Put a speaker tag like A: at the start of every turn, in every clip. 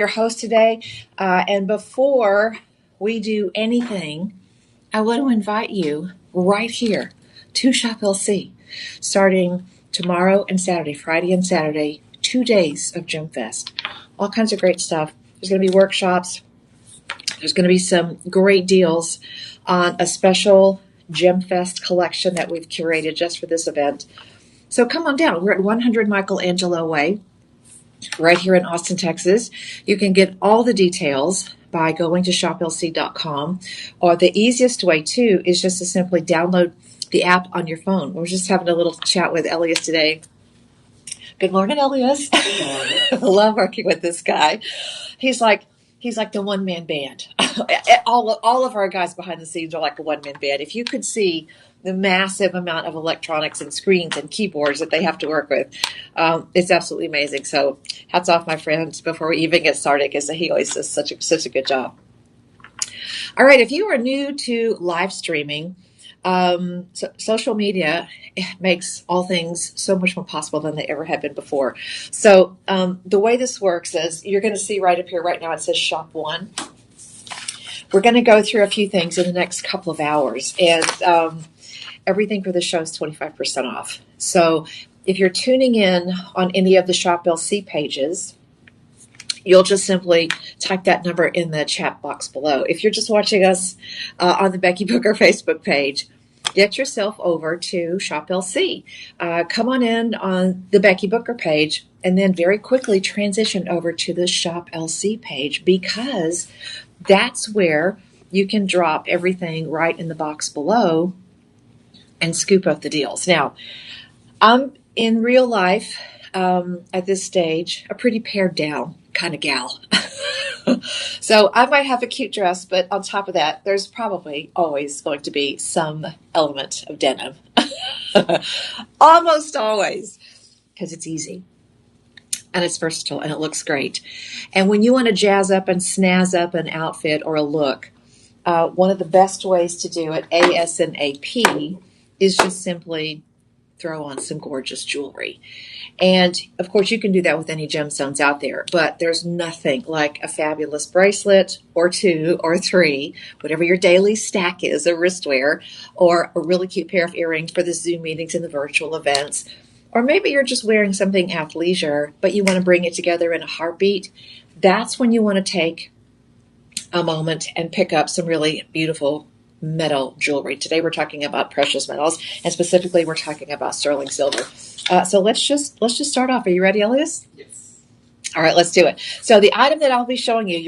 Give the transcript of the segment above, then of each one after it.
A: Your host today. And before we do anything, I want to invite you right here to Shop LC, starting tomorrow and Saturday, Friday and Saturday, 2 days of Gym Fest. All kinds of great stuff. There's going to be workshops. There's going to be some great deals on a special Gym Fest collection that we've curated just for this event. So come on down. We're at 100 Michelangelo Way, right here in Austin, Texas. You can get all the details by going to shoplc.com, or the easiest way too is just to simply download the app on your phone. We're just having a little chat with Elias today. Good morning, Elias.
B: Good morning.
A: I love working with this guy. He's like the one-man band. All of our guys behind the scenes are like a one-man band. If you could see the massive amount of electronics and screens and keyboards that they have to work with, it's absolutely amazing. So hats off, my friends, before we even get started, because he always does such a good job. All right, if you are new to live streaming, social media makes all things so much more possible than they ever have been before. So the way this works is you're going to see right up here right now, it says Shop One. We're going to go through a few things in the next couple of hours, and everything for the show is 25% off. So if you're tuning in on any of the Shop LC pages, you'll just simply type that number in the chat box below. If you're just watching us on the Becky Booker Facebook page, get yourself over to Shop LC. Come on in on the Becky Booker page, and then very quickly transition over to the Shop LC page, because that's where you can drop everything right in the box below and scoop up the deals. Now, I'm in real life at this stage a pretty pared down kind of gal. So I might have a cute dress, but on top of that, there's probably always going to be some element of denim. Almost always, because it's easy and it's versatile and it looks great. And when you want to jazz up and snazz up an outfit or a look, one of the best ways to do it ASAP is just simply throw on some gorgeous jewelry. And of course, you can do that with any gemstones out there, but there's nothing like a fabulous bracelet or two or three, whatever your daily stack is, a wristwear, or a really cute pair of earrings for the Zoom meetings and the virtual events. Or maybe you're just wearing something athleisure, but you want to bring it together in a heartbeat. That's when you want to take a moment and pick up some really beautiful metal jewelry. Today we're talking about precious metals, and specifically we're talking about sterling silver. So let's just start off. Are you ready, Elias?
B: Yes.
A: All right, let's do it. So the item that I'll be showing you,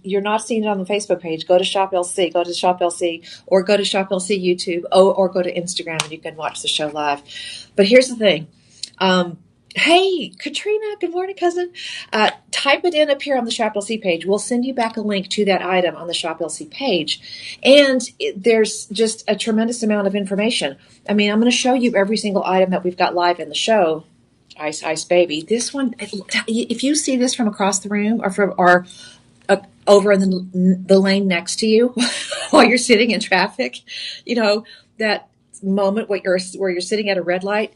A: you're not seeing it on the Facebook page. Go to Shop LC, or go to Shop LC YouTube, or go to Instagram, and you can watch the show live. But here's the thing. Hey, Katrina, good morning, cousin. Type it in up here on the Shop LC page. We'll send you back a link to that item on the Shop LC page. And there's just a tremendous amount of information. I mean, I'm going to show you every single item that we've got live in the show. Ice, ice, baby. This one, if you see this from across the room or over in the lane next to you while you're sitting in traffic, that moment where you're sitting at a red light,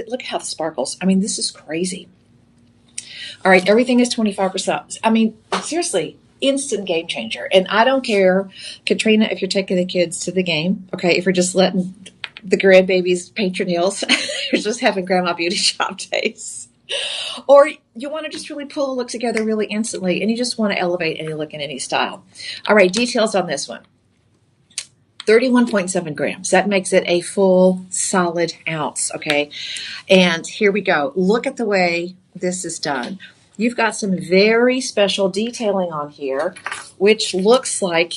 A: look how it sparkles. I mean, this is crazy. All right, everything is 25%. I mean, seriously, instant game changer. And I don't care, Katrina, if you're taking the kids to the game, okay, if you're just letting the grandbabies paint your nails, you're just having grandma beauty shop days. Or you want to just really pull a look together really instantly, and you just want to elevate any look in any style. All right, details on this one. 31.7 grams. That makes it a full solid ounce, okay? And here we go. Look at the way this is done. You've got some very special detailing on here, which looks like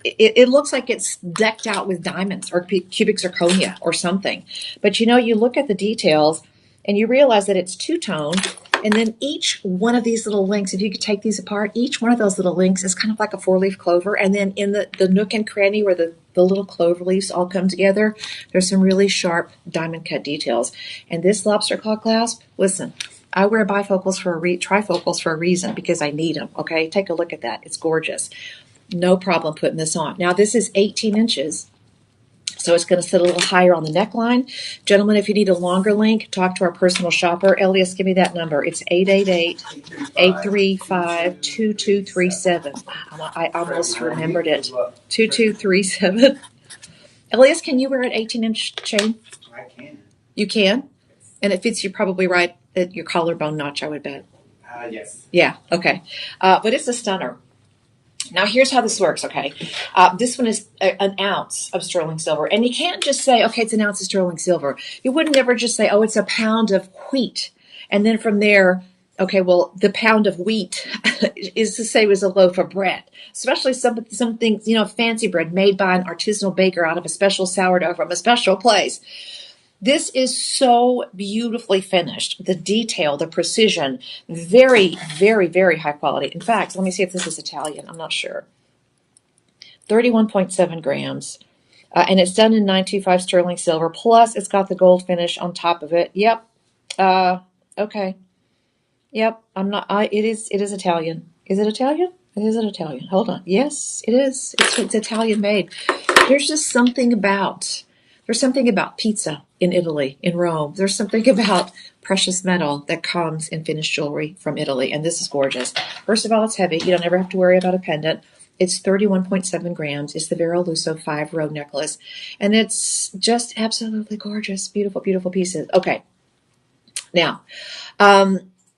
A: it looks like it's decked out with diamonds or cubic zirconia or something. But you look at the details and you realize that it's two-tone. And then each one of these little links, if you could take these apart, each one of those little links is kind of like a four-leaf clover. And then in the nook and cranny where the little clover leaves all come together, there's some really sharp diamond cut details. And this lobster claw clasp, listen, I wear trifocals for a reason, because I need them, okay? Take a look at that. It's gorgeous. No problem putting this on. Now, this is 18 inches. So it's going to sit a little higher on the neckline. Gentlemen, if you need a longer link, talk to our personal shopper. Elias, give me that number. It's 888-835-2237. I almost remembered it. 2237. Elias, can you wear an 18-inch chain?
B: I can.
A: You can? And it fits you probably right at your collarbone notch, I would bet.
B: Yes.
A: Yeah, okay. But it's a stunner. Now, here's how this works, okay? This one is an ounce of sterling silver. And you can't just say, okay, it's an ounce of sterling silver. You wouldn't ever just say, oh, it's a pound of wheat. And then from there, okay, well, the pound of wheat is the same as a loaf of bread, especially some things, fancy bread made by an artisanal baker out of a special sourdough from a special place. This is so beautifully finished. The detail, the precision, very, very, very high quality. In fact, let me see if this is Italian. I'm not sure. 31.7 grams. And it's done in 925 sterling silver. Plus, it's got the gold finish on top of it. Yep. Okay. Yep. It is Italian. Is it Italian? Is it Italian? Hold on. Yes, it is. It's Italian made. There's something about pizza in Italy, in Rome. There's something about precious metal that comes in finished jewelry from Italy, and this is gorgeous. First of all, it's heavy. You don't ever have to worry about a pendant. It's 31.7 grams. It's the Vero Lusso 5-row necklace, and it's just absolutely gorgeous. Beautiful, beautiful pieces. Okay. Now,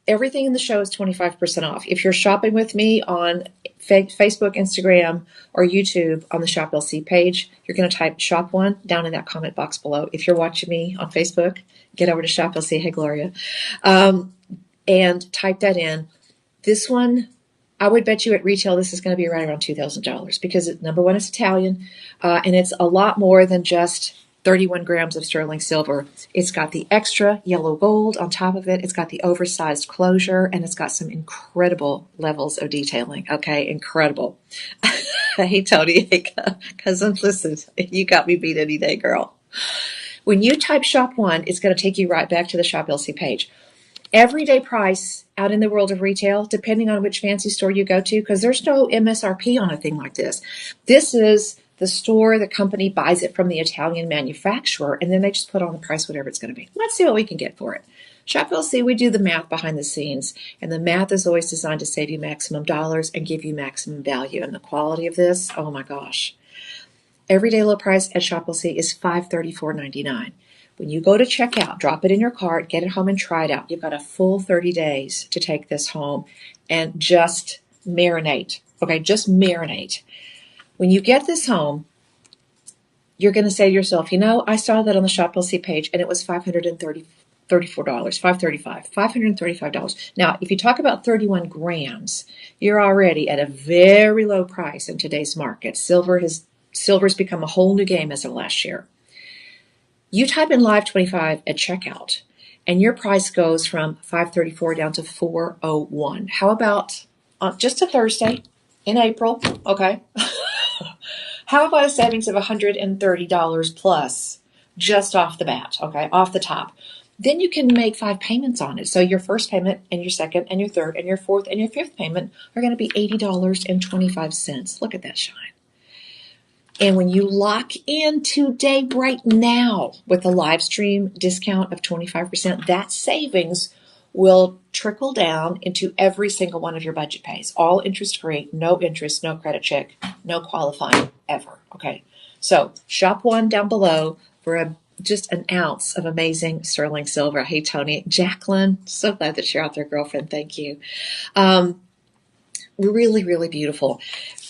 A: everything in the show is 25% off. If you're shopping with me on Facebook, Instagram, or YouTube on the Shop LC page, you're going to type Shop One down in that comment box below. If you're watching me on Facebook, get over to Shop LC. Hey, Gloria. And type that in. This one, I would bet you at retail, this is going to be right around $2,000 because number one, it's Italian, and it's a lot more than just 31 grams of sterling silver. It's got the extra yellow gold on top of it. It's got the oversized closure, and it's got some incredible levels of detailing. Okay, incredible. Hey, Tony, hey, cousin, listen, you got me beat any day, girl. When you type Shop One, it's going to take you right back to the Shop LC page. Everyday price out in the world of retail, depending on which fancy store you go to, because there's no MSRP on a thing like this. This is the store, the company buys it from the Italian manufacturer, and then they just put on the price, whatever it's going to be. Let's see what we can get for it. Shop LC, we do the math behind the scenes, and the math is always designed to save you maximum dollars and give you maximum value. And the quality of this, oh my gosh. Everyday low price at Shop LC is $534.99. When you go to checkout, drop it in your cart, get it home and try it out. You've got a full 30 days to take this home and just marinate. Okay, just marinate. When you get this home, you're going to say to yourself, I saw that on the Shop LC page, and it was $535. Now, if you talk about 31 grams, you're already at a very low price in today's market. Silver's become a whole new game as of last year. You type in Live 25 at checkout, and your price goes from $534 down to $401. How about just a Thursday in April? Okay. How about a savings of $130 plus just off the bat, okay, off the top? Then you can make 5 payments on it. So your first payment and your second and your third and your fourth and your fifth payment are going to be $80.25. Look at that shine. And when you lock in today, right now, with a live stream discount of 25%, that savings will trickle down into every single one of your budget pays. All interest-free, no interest, no credit check, no qualifying ever. Okay, so Shop One down below for just an ounce of amazing sterling silver. Hey, Tony. Jacqueline, so glad that you're out there, girlfriend. Thank you. Really, really beautiful.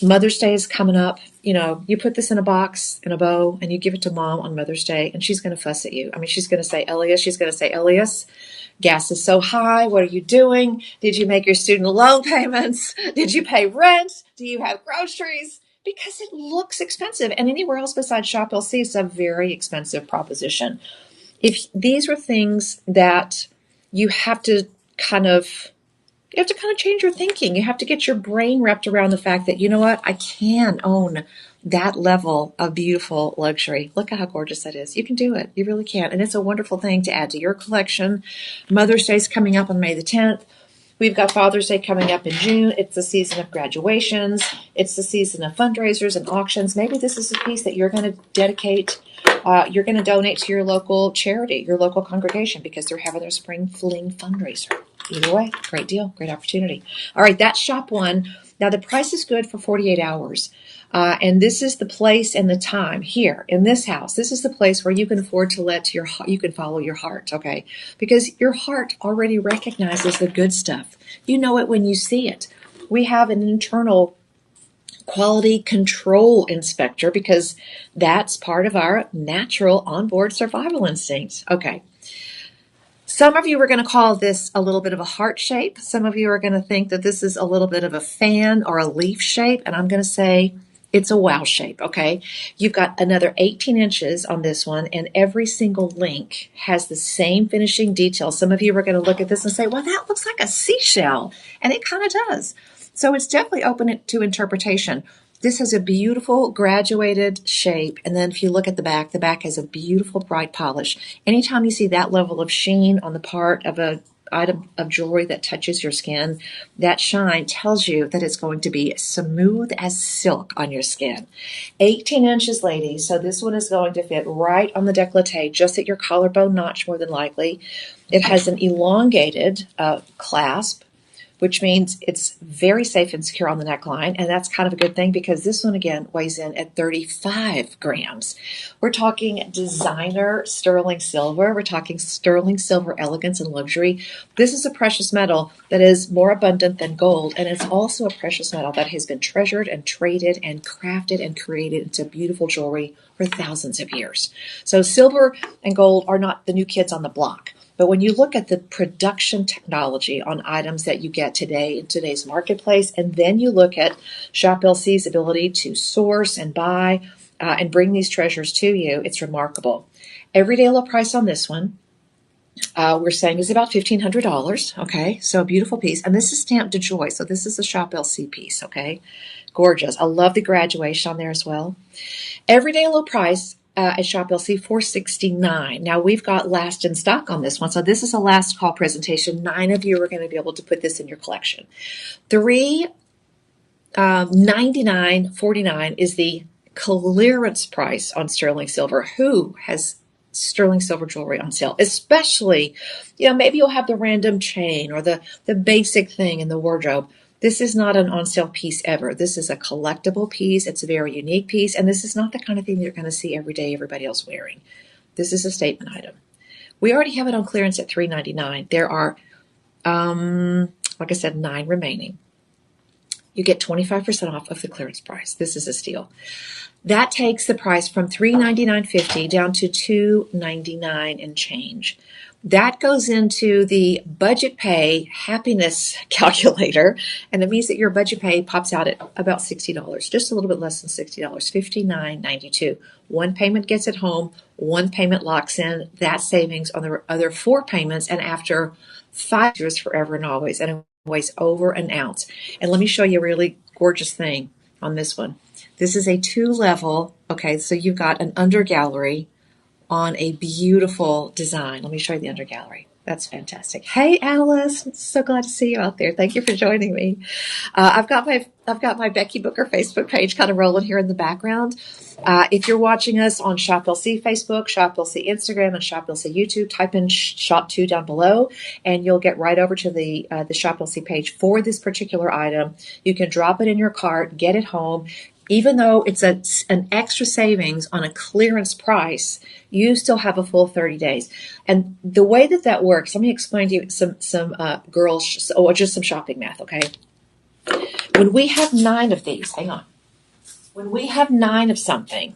A: Mother's Day is coming up. You put this in a box, in a bow, and you give it to mom on Mother's Day, and she's going to fuss at you. I mean, she's going to say, Elias, gas is so high. What are you doing? Did you make your student loan payments? Did you pay rent? Do you have groceries? Because it looks expensive. And anywhere else besides Shop LC, it's a very expensive proposition. If these were things that you have to kind of change your thinking. You have to get your brain wrapped around the fact that, I can own that level of beautiful luxury. Look at how gorgeous that is. You can do it. You really can. And it's a wonderful thing to add to your collection. Mother's Day is coming up on May the 10th. We've got Father's Day coming up in June. It's the season of graduations. It's the season of fundraisers and auctions. Maybe this is a piece that you're going to dedicate you're going to donate to your local charity, your local congregation, because they're having their spring fling fundraiser. Either way, great deal, great opportunity. All right, that's shop one. Now the price is good for 48 hours. And this is the place and the time here in this house. This is the place where you can afford to you can follow your heart, okay? Because your heart already recognizes the good stuff. You know it when you see it. We have an internal quality control inspector because that's part of our natural onboard survival instincts. Okay. Some of you are going to call this a little bit of a heart shape. Some of you are going to think that this is a little bit of a fan or a leaf shape. And I'm going to say it's a wow shape, okay? You've got another 18 inches on this one, and every single link has the same finishing detail. Some of you are going to look at this and say, well, that looks like a seashell. And it kind of does. So it's definitely open to interpretation. This has a beautiful graduated shape. And then if you look at the back has a beautiful bright polish. Anytime you see that level of sheen on the part of an item of jewelry that touches your skin, that shine tells you that it's going to be smooth as silk on your skin. 18 inches, ladies. So this one is going to fit right on the décolleté, just at your collarbone notch more than likely. It has an elongated clasp, which means it's very safe and secure on the neckline. And that's kind of a good thing because this one, again, weighs in at 35 grams. We're talking designer sterling silver. We're talking sterling silver elegance and luxury. This is a precious metal that is more abundant than gold. And it's also a precious metal that has been treasured and traded and crafted and created into beautiful jewelry for thousands of years. So silver and gold are not the new kids on the block. But when you look at the production technology on items that you get today in today's marketplace, and then you look at Shop LC's ability to source and buy and bring these treasures to you, it's remarkable. Everyday low price on this one, we're saying is about $1,500, okay? So a beautiful piece. And this is stamped de joy, so this is a Shop LC piece, okay? Gorgeous. I love the graduation on there as well. Everyday low price, at Shop LC, $469. Now we've got last in stock on this one, so this is a last call presentation. 9 of you are going to be able to put this in your collection. $399.49 is the clearance price on sterling silver. Who has sterling silver jewelry on sale? Especially, maybe you'll have the random chain or the basic thing in the wardrobe. This is not an on-sale piece ever. This is a collectible piece. It's a very unique piece. And this is not the kind of thing you're going to see every day everybody else wearing. This is a statement item. We already have it on clearance at $399. There are, like I said, 9 remaining. You get 25% off of the clearance price. This is a steal. That takes the price from $399.50 down to $299 and change. That goes into the budget pay happiness calculator, and it means that your budget pay pops out at about $60, just a little bit less than $60, $59.92. One payment gets it home, one payment locks in that savings on the other 4 payments, and after 5 years, forever and always, and it weighs over an ounce. And let me show you a really gorgeous thing on this one. This is a 2-level, okay, so you've got an under gallery on a beautiful design. Let me show you the under gallery. That's fantastic. Hey, Alice, I'm so glad to see you out there. Thank you for joining me. I've got my Becky Booker Facebook page kind of rolling here in the background. If you're watching us on Shop LC Facebook, Shop LC Instagram, and Shop LC YouTube, type in Shop 2 down below, and you'll get right over to the Shop LC page for this particular item. You can drop it in your cart, get it home. Even though it's an extra savings on a clearance price, you still have a full 30 days. And the way that works, let me explain to you some girls, or just some shopping math, okay? When we have 9 of these, hang on. When we have 9 of something,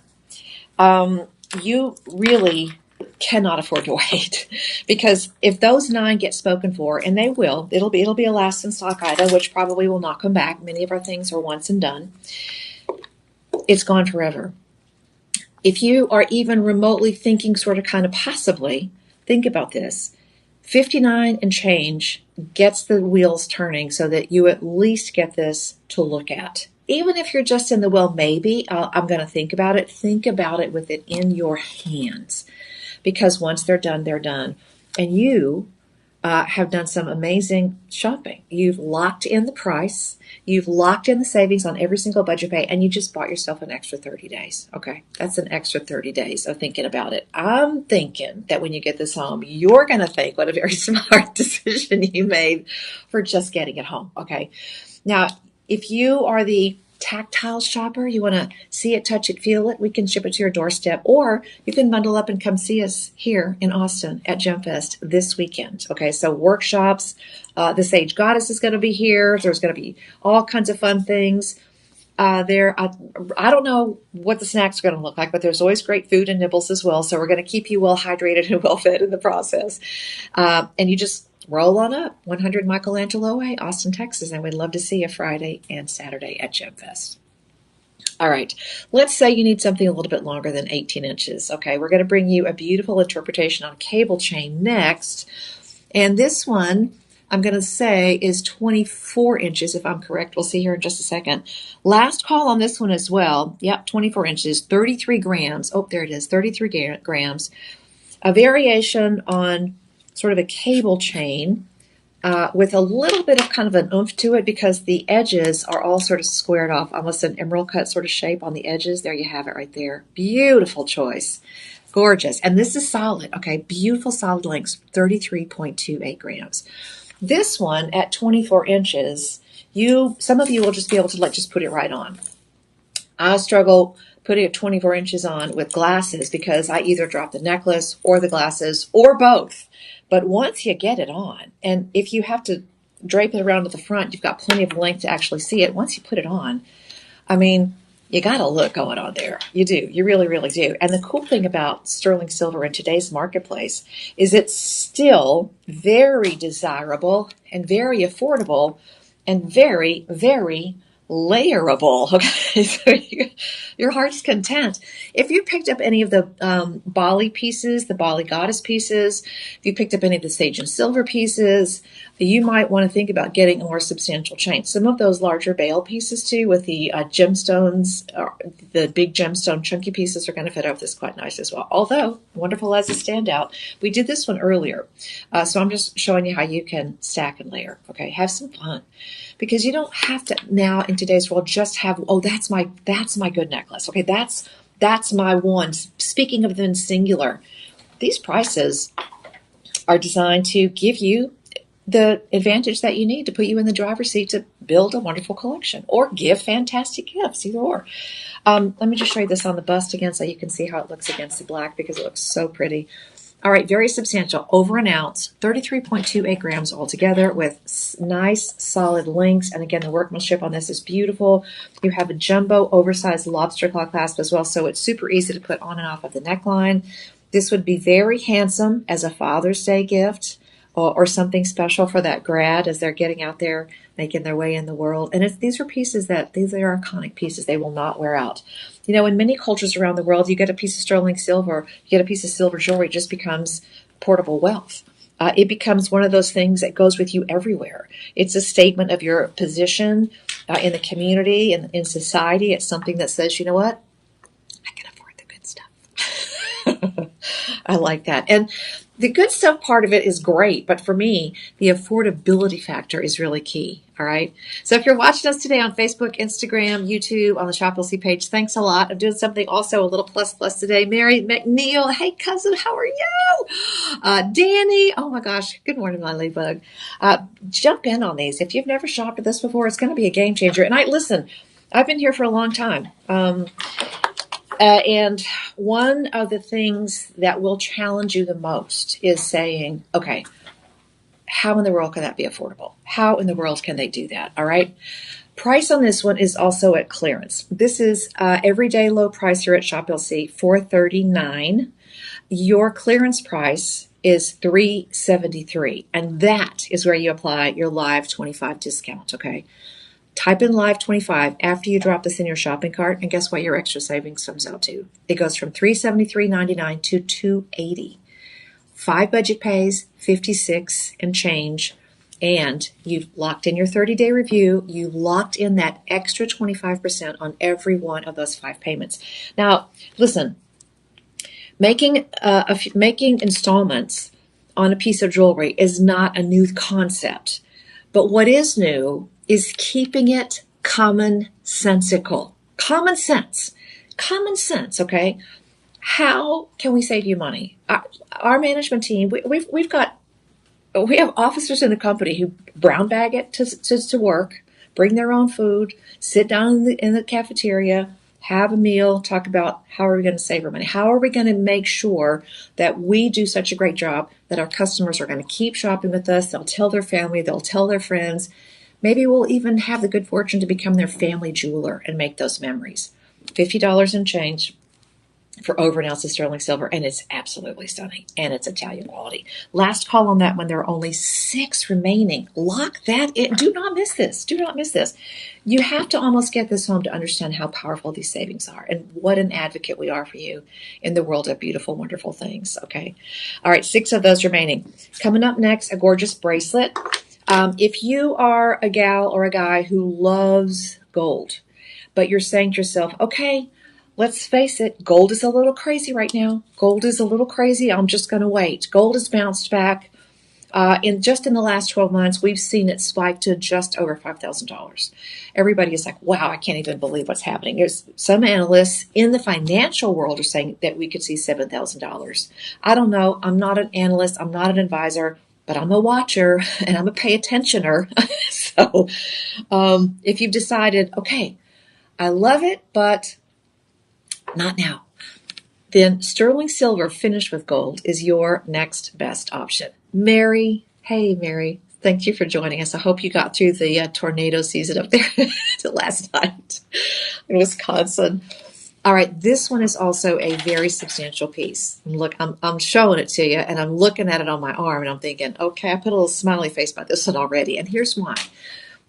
A: you really cannot afford to wait, because if those 9 get spoken for, and they will, it'll be a last in stock item, which probably will not come back. Many of our things are once and done. It's gone forever. If you are even remotely thinking sort of kind of passively, think about this. 59 and change gets the wheels turning so that you at least get this to look at. Even if you're just in the, well, maybe I'm going to think about it with it in your hands. Because once they're done, they're done. And you have done some amazing shopping. You've locked in the price. You've locked in the savings on every single budget pay, and you just bought yourself an extra 30 days. Okay, that's an extra 30 days of thinking about it. I'm thinking that when you get this home, you're going to think what a very smart decision you made for just getting it home. Okay, now if you are the tactile shopper, you want to see it, touch it, feel it, we can ship it to your doorstep, or you can bundle up and come see us here in Austin at GemFest this weekend. Okay, so workshops, the Sage Goddess is going to be here. There's going to be all kinds of fun things there. I don't know what the snacks are going to look like, but there's always great food and nibbles as well. So we're going to keep you well hydrated and well fed in the process. And you just roll on up, 100 Michelangelo Way, Austin, Texas, and we'd love to see you Friday and Saturday at GemFest. All right, let's say you need something a little bit longer than 18 inches. Okay, we're going to bring you a beautiful interpretation on cable chain next. And this one, I'm going to say, is 24 inches, if I'm correct. We'll see here in just a second. Last call on this one as well. Yep, 24 inches, 33 grams. Oh, there it is, 33 grams. A variation on sort of a cable chain with a little bit of kind of an oomph to it because the edges are all sort of squared off, almost an emerald cut sort of shape on the edges. There you have it right there. Beautiful choice. Gorgeous. And this is solid. Okay, beautiful solid lengths, 33.28 grams. This one at 24 inches, some of you will just be able to just put it right on. I struggle putting it 24 inches on with glasses because I either drop the necklace or the glasses or both. But once you get it on, and if you have to drape it around to the front, you've got plenty of length to actually see it. Once you put it on, I mean, you got a look going on there. You do. You really, really do. And the cool thing about sterling silver in today's marketplace is it's still very desirable and very affordable and very, very layerable. Okay, so your heart's content. If you picked up any of the Bali pieces, the Bali goddess pieces, if you picked up any of the sage and silver pieces, you might want to think about getting a more substantial chain. Some of those larger bale pieces too, with the gemstones, the big gemstone chunky pieces, are going to fit over this quite nice as well. Although wonderful as a standout, we did this one earlier, so I'm just showing you how you can stack and layer. Okay, have some fun. Because you don't have to now in today's world just have, oh, that's my good necklace. Okay, that's my one. Speaking of them in singular, these prices are designed to give you the advantage that you need to put you in the driver's seat to build a wonderful collection or give fantastic gifts, either or. Let me just show you this on the bust again so you can see how it looks against the black because it looks so pretty. All right, very substantial, over an ounce, 33.28 grams altogether with nice solid links. And again, the workmanship on this is beautiful. You have a jumbo oversized lobster claw clasp as well, so it's super easy to put on and off of the neckline. This would be very handsome as a Father's Day gift or something special for that grad as they're getting out there, making their way in the world. And these are iconic pieces. They will not wear out. You know, in many cultures around the world, you get a piece of sterling silver, you get a piece of silver jewelry, it just becomes portable wealth. It becomes one of those things that goes with you everywhere. It's a statement of your position in the community and in society. It's something that says, you know what? I can afford the good stuff. I like that. And the good stuff part of it is great, but for me, the affordability factor is really key. All right. So if you're watching us today on Facebook, Instagram, YouTube, on the Shop LC page, thanks a lot. I'm doing something also a little plus today. Mary McNeil, hey cousin, how are you? Danny, oh my gosh, good morning, my ladybug. Jump in on these. If you've never shopped with this before, it's going to be a game changer. And I've been here for a long time. And one of the things that will challenge you the most is saying, okay, how in the world can that be affordable? How in the world can they do that? All right. Price on this one is also at clearance. This is everyday low price here at Shop LC, $439. Your clearance price is $373. And that is where you apply your Live 25 discount. Okay. Type in Live 25 after you drop this in your shopping cart, and guess what your extra savings comes out to? It goes from $373.99 to $280. 5 budget pays, 56 and change, and you've locked in your 30-day review. You locked in that extra 25% on every one of those 5 payments. Now, listen, making installments on a piece of jewelry is not a new concept. But what is new is keeping it commonsensical. Common sense. Common sense, okay? How can we save you money? Our management team, we have officers in the company who brown bag it to work, bring their own food, sit down in the cafeteria, have a meal, talk about how are we going to save our money? How are we going to make sure that we do such a great job that our customers are going to keep shopping with us? They'll tell their family, they'll tell their friends. Maybe we'll even have the good fortune to become their family jeweler and make those memories. $50 and change for over an ounce of sterling silver, and it's absolutely stunning, and it's Italian quality. Last call on that one. There are only 6 remaining. Lock that in. Do not miss this. Do not miss this. You have to almost get this home to understand how powerful these savings are and what an advocate we are for you in the world of beautiful, wonderful things, okay? All right, 6 of those remaining. Coming up next, a gorgeous bracelet. If you are a gal or a guy who loves gold, but you're saying to yourself, okay, let's face it, gold is a little crazy right now. Gold is a little crazy. I'm just going to wait. Gold has bounced back. In the last 12 months, we've seen it spike to just over $5,000. Everybody is like, wow, I can't even believe what's happening. There's some analysts in the financial world are saying that we could see $7,000. I don't know. I'm not an analyst. I'm not an advisor, but I'm a watcher and I'm a pay attentioner. So if you've decided, okay, I love it, but not now, then sterling silver finished with gold is your next best option. Mary, hey Mary, thank you for joining us. I hope you got through the tornado season up there last night in Wisconsin. All right, this one is also a very substantial piece. Look, I'm showing it to you, and I'm looking at it on my arm, and I'm thinking, okay, I put a little smiley face by this one already, and here's why.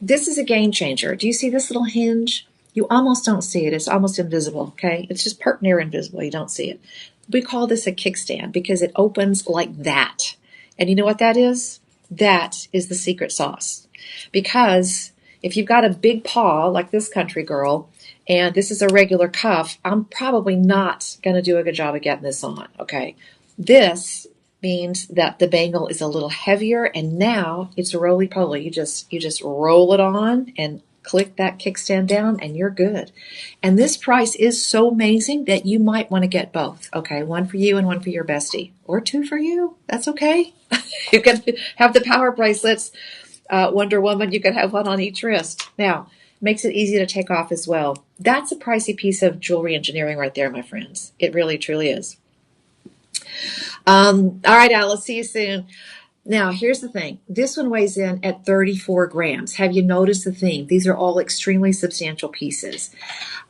A: This is a game changer. Do you see this little hinge? You almost don't see it. It's almost invisible, okay? It's just part near invisible. You don't see it. We call this a kickstand because it opens like that. And you know what that is? That is the secret sauce. Because if you've got a big paw like this country girl, and this is a regular cuff, I'm probably not going to do a good job of getting this on, okay? This means that the bangle is a little heavier, and now it's roly-poly. You just roll it on and click that kickstand down, and you're good. And this price is so amazing that you might want to get both, okay? One for you and one for your bestie. Or 2 for you. That's okay. You can have the power bracelets. Wonder Woman, you can have one on each wrist. Now, makes it easy to take off as well. That's a pricey piece of jewelry engineering right there, my friends. It really, truly is. All right, Alice, see you soon. Now, here's the thing. This one weighs in at 34 grams. Have you noticed the theme? These are all extremely substantial pieces.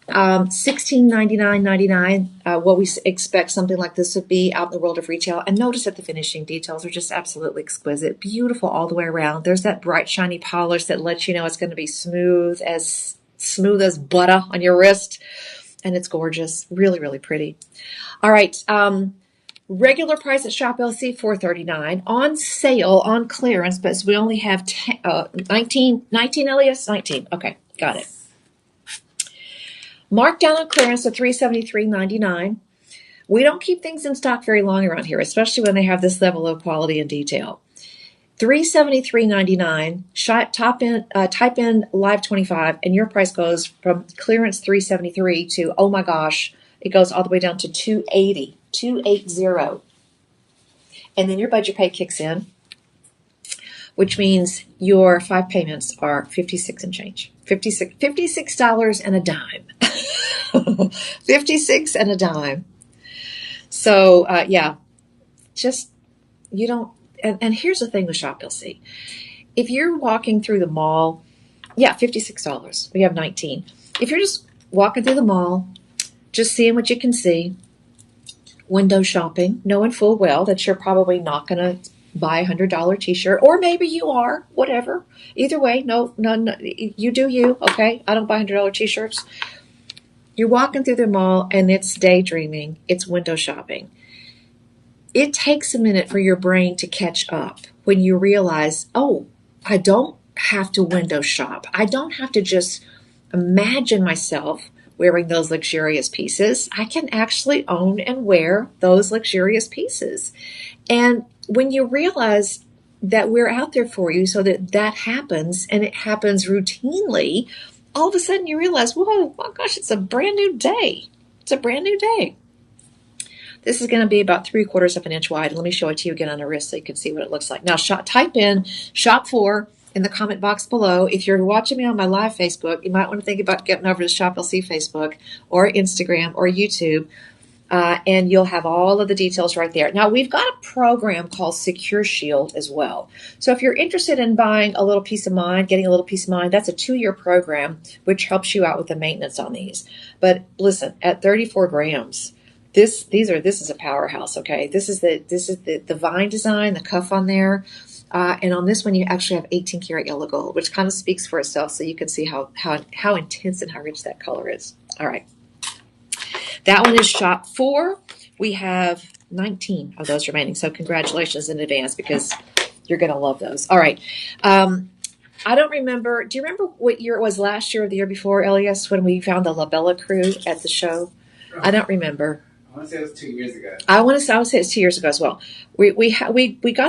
A: $16.99.99, what we expect something like this would be out in the world of retail. And notice that the finishing details are just absolutely exquisite. Beautiful all the way around. There's that bright, shiny polish that lets you know it's going to be smooth as butter on your wrist. And it's gorgeous. Really, really pretty. All right. Regular price at Shop LC, $4.39. On sale, on clearance, but we only have 19, Elias? 19. Okay, got it. Marked down on clearance at $373.99. We don't keep things in stock very long around here, especially when they have this level of quality and detail. $373.99. Type in Live 25, and your price goes from clearance $373 to, oh my gosh, it goes all the way down to $280. $280. And then your budget pay kicks in, which means your 5 payments are $56 and change. $56 and a dime. $56 and a dime. So, just, you don't, and here's the thing with Shop LC. If you're walking through the mall, $56. We have 19. If you're just walking through the mall, just seeing what you can see, window shopping, knowing full well that you're probably not going to buy a $100 t-shirt, or maybe you are, whatever. Either way, no, you do you, okay? I don't buy $100 t-shirts. You're walking through the mall and it's daydreaming, it's window shopping. It takes a minute for your brain to catch up when you realize, oh, I don't have to window shop. I don't have to just imagine myself wearing those luxurious pieces. I can actually own and wear those luxurious pieces. And when you realize that we're out there for you so that that happens, and it happens routinely, all of a sudden you realize, whoa, my gosh, it's a brand new day. It's a brand new day. This is going to be about 3/4 of an inch wide. Let me show it to you again on the wrist so you can see what it looks like. Now, type in Shop 4 in the comment box below. If you're watching me on my live Facebook, you might want to think about getting over to Shop LC Facebook or Instagram or YouTube, and you'll have all of the details right there. Now, we've got a program called Secure Shield as well. So if you're interested in buying a little peace of mind, getting a little peace of mind, that's a 2-year program, which helps you out with the maintenance on these. But listen, at 34 grams, this is a powerhouse. Okay, this is the vine design, the cuff on there, and on this one you actually have 18 karat yellow gold, which kind of speaks for itself. So you can see how intense and how rich that color is. All right, that one is Shop 4. We have 19 of those remaining. So congratulations in advance because you're going to love those. All right. I don't remember. Do you remember what year it was last year or the year before, Elias, when we found the Labella crew at the show? I don't remember.
B: I want to say it was 2 years ago.
A: I would say it's 2 years ago as well. We got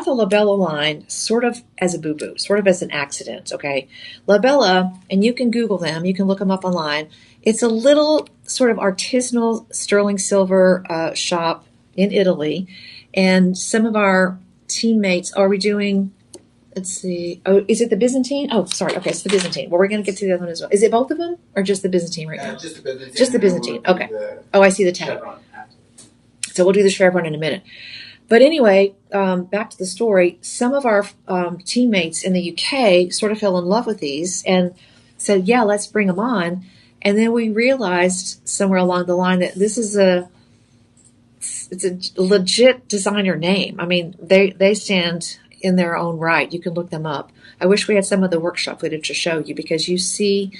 A: the Labella line sort of as a boo-boo, sort of as an accident, okay? Labella, and you can Google them, you can look them up online. It's a little sort of artisanal sterling silver shop in Italy, and some of our teammates, are we doing, let's see, oh, is it the Byzantine? Oh, sorry, okay, it's the Byzantine. Well, we're going to get to the other one as well. Is it both of them, or just the Byzantine right now?
B: Just the Byzantine.
A: Just the Byzantine, okay. Oh, I see the tag. So we'll do the chevron in a minute. But anyway, back to the story. Some of our teammates in the UK sort of fell in love with these and said, yeah, let's bring them on. And then we realized somewhere along the line that this is it's a legit designer name. I mean, they stand in their own right. You can look them up. I wish we had some of the workshop footage to show you, because you see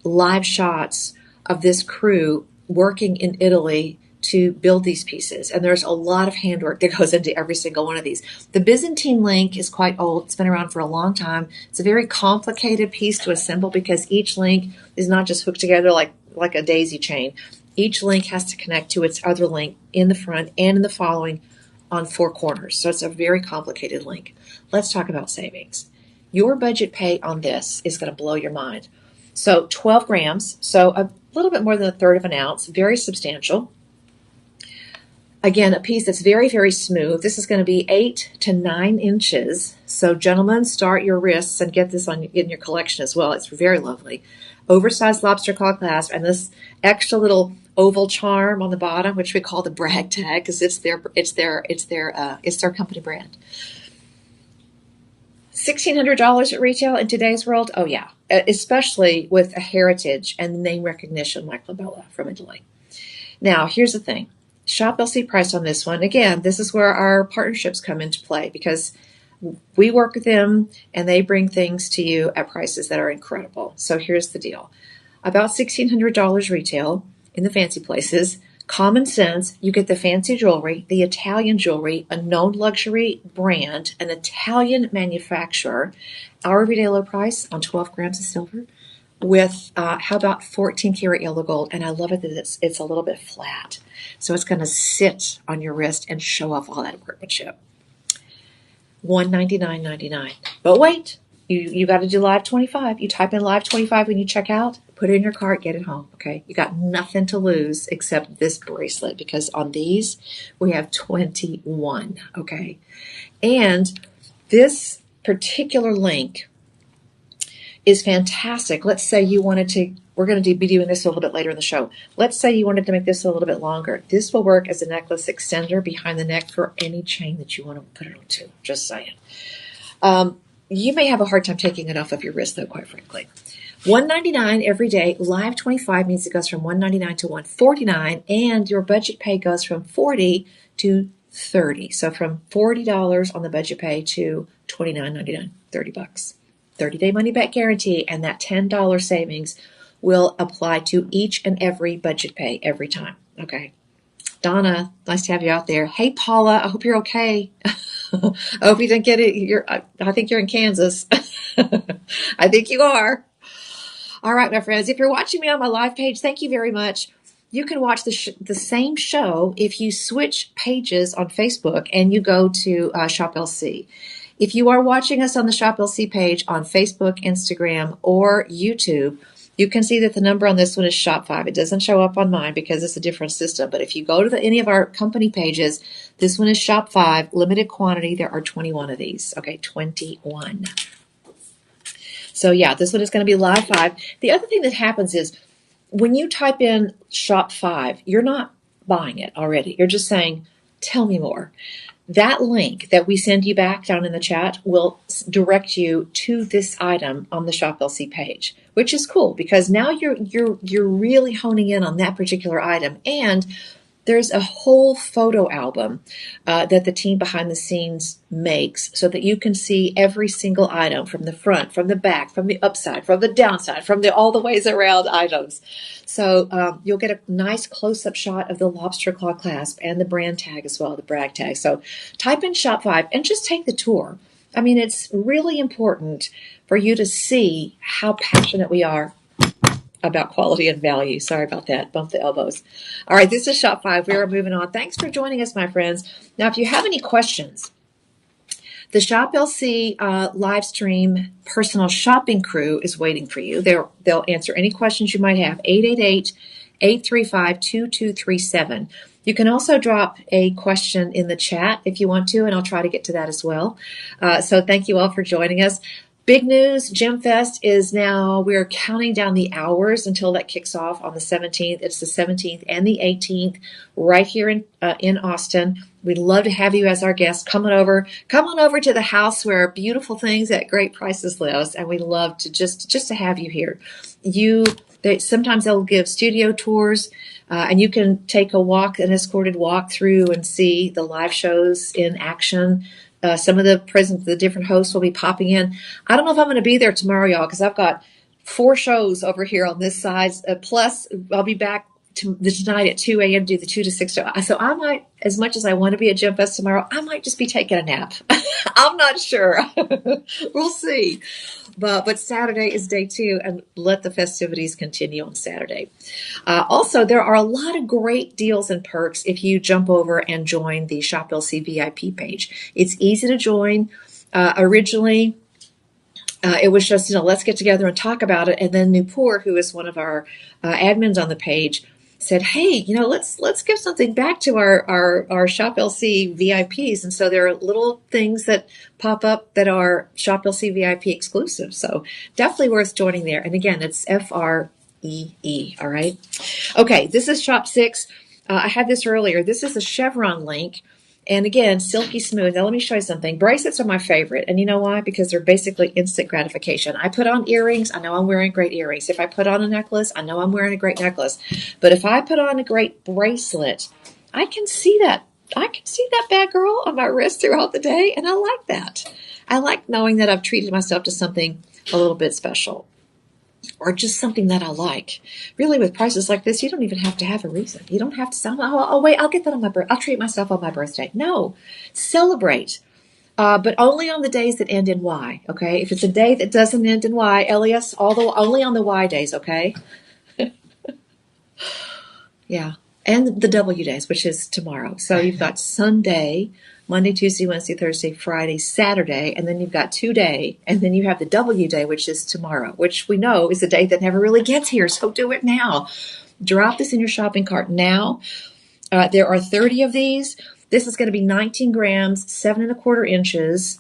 A: live shots of this crew working in Italy to build these pieces. And there's a lot of handwork that goes into every single one of these. The Byzantine link is quite old. It's been around for a long time. It's a very complicated piece to assemble because each link is not just hooked together like a daisy chain. Each link has to connect to its other link in the front and in the following on 4 corners. So it's a very complicated link. Let's talk about savings. Your budget pay on this is going to blow your mind. So 12 grams, so a little bit more than 1/3 of an ounce, very substantial. Again, a piece that's very, very smooth. This is going to be 8 to 9 inches. So gentlemen, start your wrists and get this in your collection as well. It's very lovely. Oversized lobster claw clasp, and this extra little oval charm on the bottom, which we call the brag tag, because it's their company brand. $1,600 at retail in today's world. Oh yeah, especially with a heritage and name recognition like Labella from Italy. Now, here's the thing. Shop LC price on this one. Again, this is where our partnerships come into play, because we work with them and they bring things to you at prices that are incredible. So here's the deal. About $1,600 retail in the fancy places. Common sense, you get the fancy jewelry, the Italian jewelry, a known luxury brand, an Italian manufacturer. Our everyday low price on 12 grams of silver with, how about 14 karat yellow gold? And I love it that it's a little bit flat. So it's going to sit on your wrist and show off all that workmanship. $199.99. But wait, you got to do live 25. You type in live 25 when you check out, put it in your cart, get it home. Okay. You got nothing to lose except this bracelet, because on these we have 21. Okay. And this particular link is fantastic. Let's say you wanted to, we're going to be doing this a little bit later in the show. Let's say you wanted to make this a little bit longer. This will work as a necklace extender behind the neck for any chain that you want to put it onto. Just saying. You may have a hard time taking it off of your wrist, though, quite frankly. $199 every day. Live 25 means it goes from $199 to $149, and your budget pay goes from $40 to $30. So from $40 on the budget pay to $29.99, $30. 30-day money back guarantee, and that $10 savings will apply to each and every budget pay every time. Okay. Donna, nice to have you out there. Hey, Paula, I hope you're okay. I hope you didn't get it. I think you're in Kansas. I think you are. All right, my friends, if you're watching me on my live page, thank you very much. you can watch the same show if you switch pages on Facebook and you go to Shop LC. If you are watching us on the Shop LC page on Facebook, Instagram, or YouTube, you can see that the number on this one is Shop 5. It doesn't show up on mine because it's a different system. But if you go to any of our company pages, this one is Shop 5, limited quantity. There are 21 of these. Okay, 21. So yeah, this one is going to be Live 5. The other thing that happens is when you type in Shop 5, you're not buying it already. You're just saying, tell me more. That link that we send you back down in the chat will direct you to this item on the Shop LC page, which is cool because now you're really honing in on that particular item. And there's a whole photo album that the team behind the scenes makes so that you can see every single item from the front, from the back, from the upside, from the downside, from all the ways around items. So you'll get a nice close-up shot of the lobster claw clasp and the brand tag as well, the brag tag. So type in Shop 5 and just take the tour. I mean, it's really important for you to see how passionate we are about quality and value. Sorry about that. Bump the elbows. All right, this is Shop 5. We are moving on. Thanks for joining us, my friends. Now, if you have any questions, the Shop LC live stream personal shopping crew is waiting for you. They'll answer any questions you might have. 888-835-2237. You can also drop a question in the chat if you want to, and I'll try to get to that as well. So thank you all for joining us. Big news, Gem Fest is now, we're counting down the hours until that kicks off on the 17th. It's the 17th and the 18th right here in Austin. We'd love to have you as our guest. Come on over to the house where beautiful things at great prices lives. And we love to just to have you here. Sometimes they'll give studio tours, and you can take an escorted walk through and see the live shows in action. Some of the different hosts will be popping in. I don't know if I'm going to be there tomorrow, y'all, because I've got 4 shows over here on this side. Plus, I'll be back tonight at 2 a.m. to do the 2 to 6 show. So I might, as much as I want to be at Gem Fest tomorrow, I might just be taking a nap. I'm not sure. We'll see. But Saturday is day 2, and let the festivities continue on Saturday. Also, there are a lot of great deals and perks if you jump over and join the Shop LC VIP page. It's easy to join. Originally, it was just, let's get together and talk about it. And then Nupur, who is one of our admins on the page, said, hey, let's give something back to our Shop LC VIPs. And so there are little things that pop up that are Shop LC VIP exclusive. So definitely worth joining there. And again, it's FREE. All right. Okay. This is Shop 6. I had this earlier. This is a chevron link. And again, silky smooth. Now let me show you something. Bracelets are my favorite. And you know why? Because they're basically instant gratification. I put on earrings, I know I'm wearing great earrings. If I put on a necklace, I know I'm wearing a great necklace. But if I put on a great bracelet, I can see that. I can see that bad girl on my wrist throughout the day. And I like that. I like knowing that I've treated myself to something a little bit special. Or just something that I like. Really, with prices like this, you don't even have to have a reason. You don't have to say, oh wait, I'll get that on my birthday. I'll treat myself on my birthday. No, celebrate. But only on the days that end in Y, okay? If it's a day that doesn't end in Y, Elias, only on the Y days, okay? Yeah. And the W days, which is tomorrow. So you've got Sunday, Monday, Tuesday, Wednesday, Thursday, Friday, Saturday, and then you've got 2 day, and then you have the W day, which is tomorrow, which we know is a day that never really gets here. So do it now. Drop this in your shopping cart now. There are 30 of these. This is going to be 19 grams, 7¼ inches,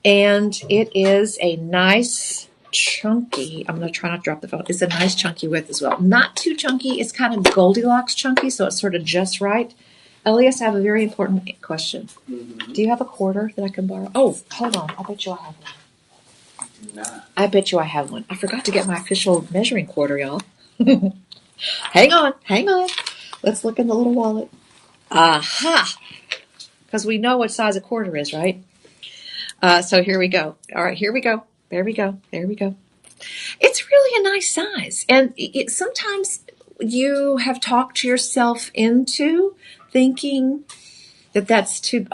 A: and it is a nice chunky. I'm going to try not to drop the phone. It's a nice chunky width as well. Not too chunky. It's kind of Goldilocks chunky, so it's sort of just right. Elias, I have a very important question. Mm-hmm. Do you have a quarter that I can borrow? Oh, hold on. I bet you I have one. Nah. I bet you I have one. I forgot to get my official measuring quarter, y'all. Hang on. Let's look in the little wallet. Aha! Because we know what size a quarter is, right? So here we go. All right, here we go. There we go. It's really a nice size. And sometimes you have talked yourself into thinking that's too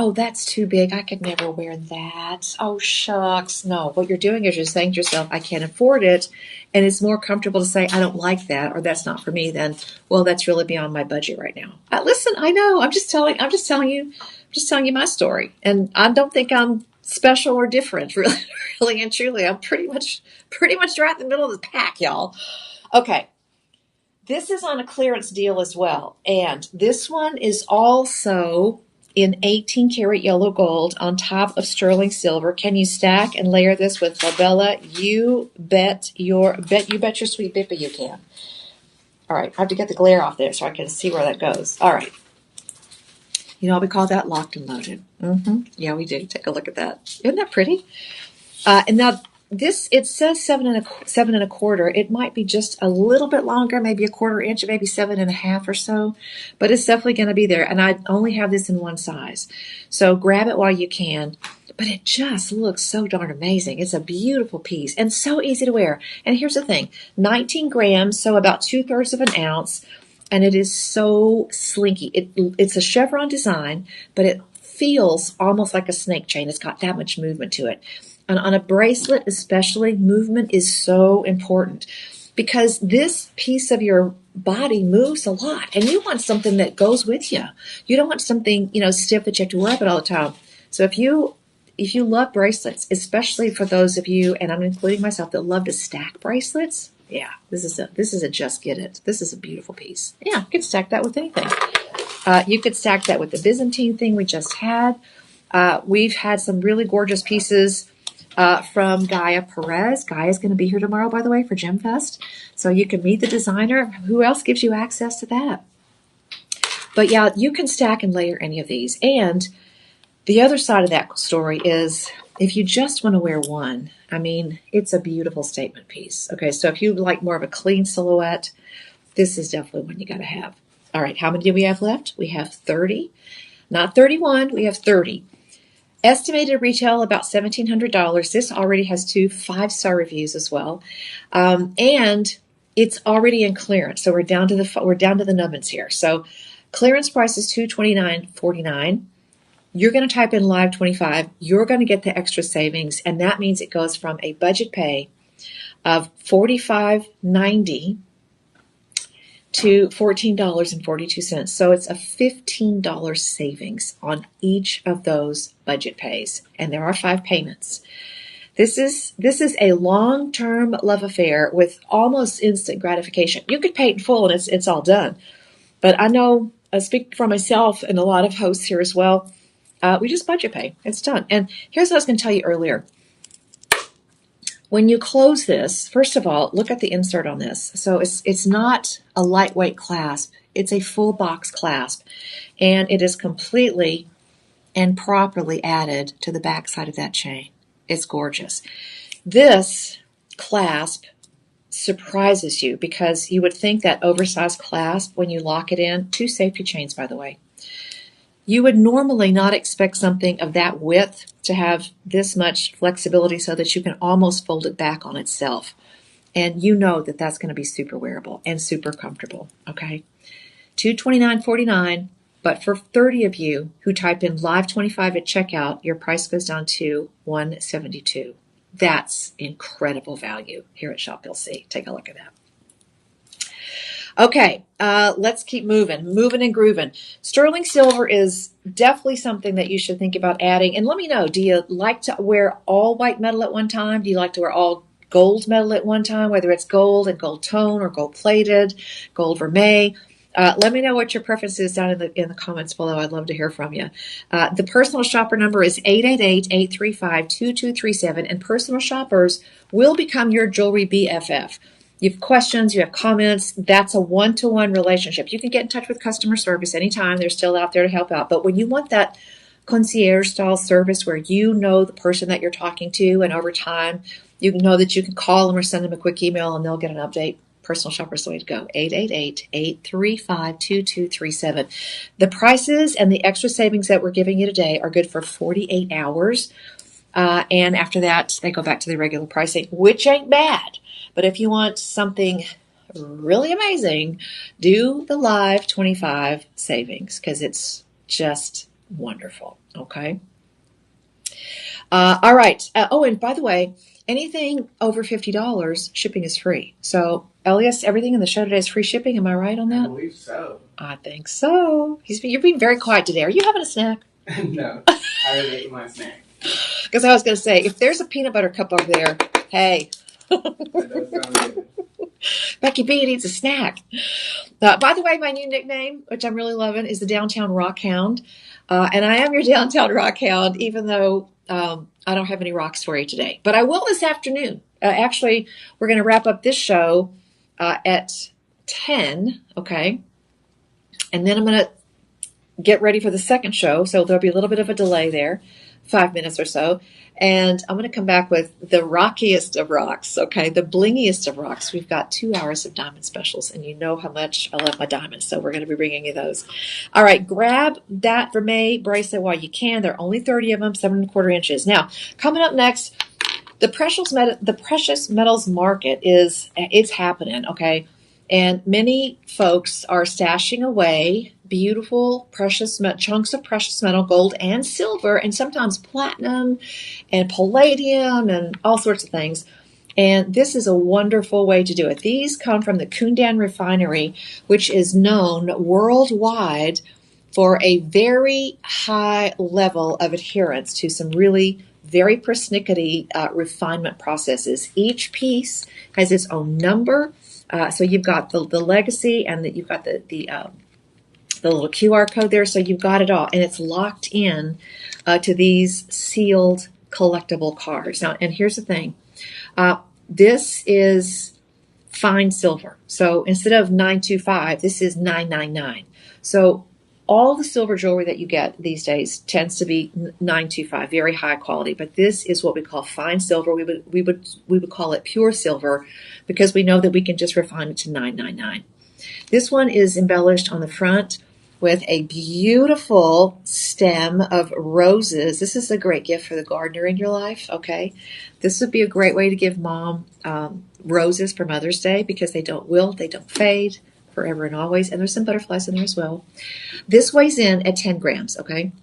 A: big. I could never wear that. Oh, shucks. No, what you're doing is you're saying to yourself, I can't afford it. And it's more comfortable to say, I don't like that, or that's not for me than, well, that's really beyond my budget right now. Listen, I know. I'm just telling you my story. And I don't think I'm special or different, really, really and truly. I'm pretty much right in the middle of the pack, y'all. Okay. This is on a clearance deal as well. And this one is also in 18 karat yellow gold on top of sterling silver. Can you stack and layer this with labella? You bet your sweet Bippy you can. All right, I have to get the glare off there so I can see where that goes. All right. You know what we call that? Locked and loaded. Yeah, we do. Take a look at that. Isn't that pretty? And now this, it says 7 1/4. It might be just a little bit longer, maybe a 1/4 inch, maybe 7 1/2 or so, but it's definitely going to be there. And I only have this in one size. So grab it while you can. But it just looks so darn amazing. It's a beautiful piece and so easy to wear. And here's the thing, 19 grams, so about 2/3 of an ounce. And it is so slinky. It's a chevron design, but it feels almost like a snake chain. It's got that much movement to it. And on a bracelet especially, movement is so important because this piece of your body moves a lot. And you want something that goes with you. You don't want something, stiff that you have to worry about all the time. So if you love bracelets, especially for those of you, and I'm including myself, that love to stack bracelets, yeah, this is a just get it. This is a beautiful piece. Yeah, you could stack that with anything. You could stack that with the Byzantine thing we just had. We've had some really gorgeous pieces from Gaia Perez. Gaia's going to be here tomorrow, by the way, for Gem Fest. So you can meet the designer. Who else gives you access to that? But yeah, you can stack and layer any of these. And the other side of that story is if you just want to wear one, it's a beautiful statement piece. Okay, so if you like more of a clean silhouette, this is definitely one you got to have. All right, how many do we have left? We have 30. Not 31, we have 30. Estimated retail about $1,700. This already has 2 5-star reviews as well. And it's already in clearance. So we're down to the nubbins here. So clearance price is $229.49. You're going to type in live 25. You're going to get the extra savings, and that means it goes from a budget pay of $45.90 to $14.42. So it's a $15 savings on each of those budget pays, and there are 5 payments. This is a long-term love affair with almost instant gratification. You could pay it in full, and it's all done. But I know, I speak for myself and a lot of hosts here as well. We just budget pay. It's done. And here's what I was going to tell you earlier. When you close this, first of all, look at the insert on this. So it's not a lightweight clasp. It's a full box clasp. And it is completely and properly added to the back side of that chain. It's gorgeous. This clasp surprises you because you would think that oversized clasp, when you lock it in, 2 safety chains, by the way. You would normally not expect something of that width to have this much flexibility so that you can almost fold it back on itself. And you know that that's going to be super wearable and super comfortable, okay? $229.49, but for 30 of you who type in live 25 at checkout, your price goes down to $172. That's incredible value here at Shop LC. Take a look at that. Okay, let's keep moving and grooving. Sterling silver is definitely something that you should think about adding. And let me know, do you like to wear all white metal at one time? Do you like to wear all gold metal at one time, whether it's gold and gold tone or gold plated, gold vermeil? Let me know what your preference is down in the comments below. I'd love to hear from you. The personal shopper number is 888-835-2237, and personal shoppers will become your jewelry BFF. You have questions, you have comments, that's a one-to-one relationship. You can get in touch with customer service anytime. They're still out there to help out. But when you want that concierge-style service where you know the person that you're talking to, and over time, you know that you can call them or send them a quick email and they'll get an update, personal shopper is the way to go. 888-835-2237. The prices and the extra savings that we're giving you today are good for 48 hours. And after that, they go back to the regular pricing, which ain't bad. But if you want something really amazing, do the live 25 savings because it's just Wonderful. Okay. All right. Oh, and by the way, anything over $50, shipping is free. So, Elias, everything in the show today is free shipping. Am I right on that?
B: I believe so.
A: I think so. You're being very quiet today. Are you having a snack?
B: No, I already ate my snack.
A: Because I was going to say, if there's a peanut butter cup over there, hey.
B: That does sound good.
A: Becky B needs a snack. By the way, my new nickname, which I'm really loving, is the Downtown Rock Hound. And I am your Downtown Rock Hound, even though I don't have any rocks for you today. But I will this afternoon. Actually, we're going to wrap up this show at 10, okay? And then I'm going to get ready for the second show. So there'll be a little bit of a delay there, 5 minutes or so. And I'm going to come back with the rockiest of rocks, okay? The blingiest of rocks. We've got 2 hours of diamond specials, and you know how much I love my diamonds, so we're going to be bringing you those. All right, grab that Vermeil bracelet while you can. There are only 30 of them, 7¼ inches. Now, coming up next, the precious metals market it's happening, okay? And many folks are stashing away beautiful chunks of precious metal, gold and silver, and sometimes platinum and palladium and all sorts of things. And this is a wonderful way to do it. These come from the Kundan refinery, which is known worldwide for a very high level of adherence to some really very persnickety refinement processes. Each piece has its own number. So you've got the legacy, and you've got the little QR code there. So you've got it all, and it's locked in to these sealed collectible cards. Now, and here's the thing: this is fine silver. So instead of 925, this is 999. So all the silver jewelry that you get these days tends to be 925, very high quality. But this is what we call fine silver. We would call it pure silver, because we know that we can just refine it to 999. This one is embellished on the front with a beautiful stem of roses. This is a great gift for the gardener in your life, okay? This would be a great way to give mom roses for Mother's Day, because they don't wilt, they don't fade forever and always. And there's some butterflies in there as well. This weighs in at 10 grams, okay?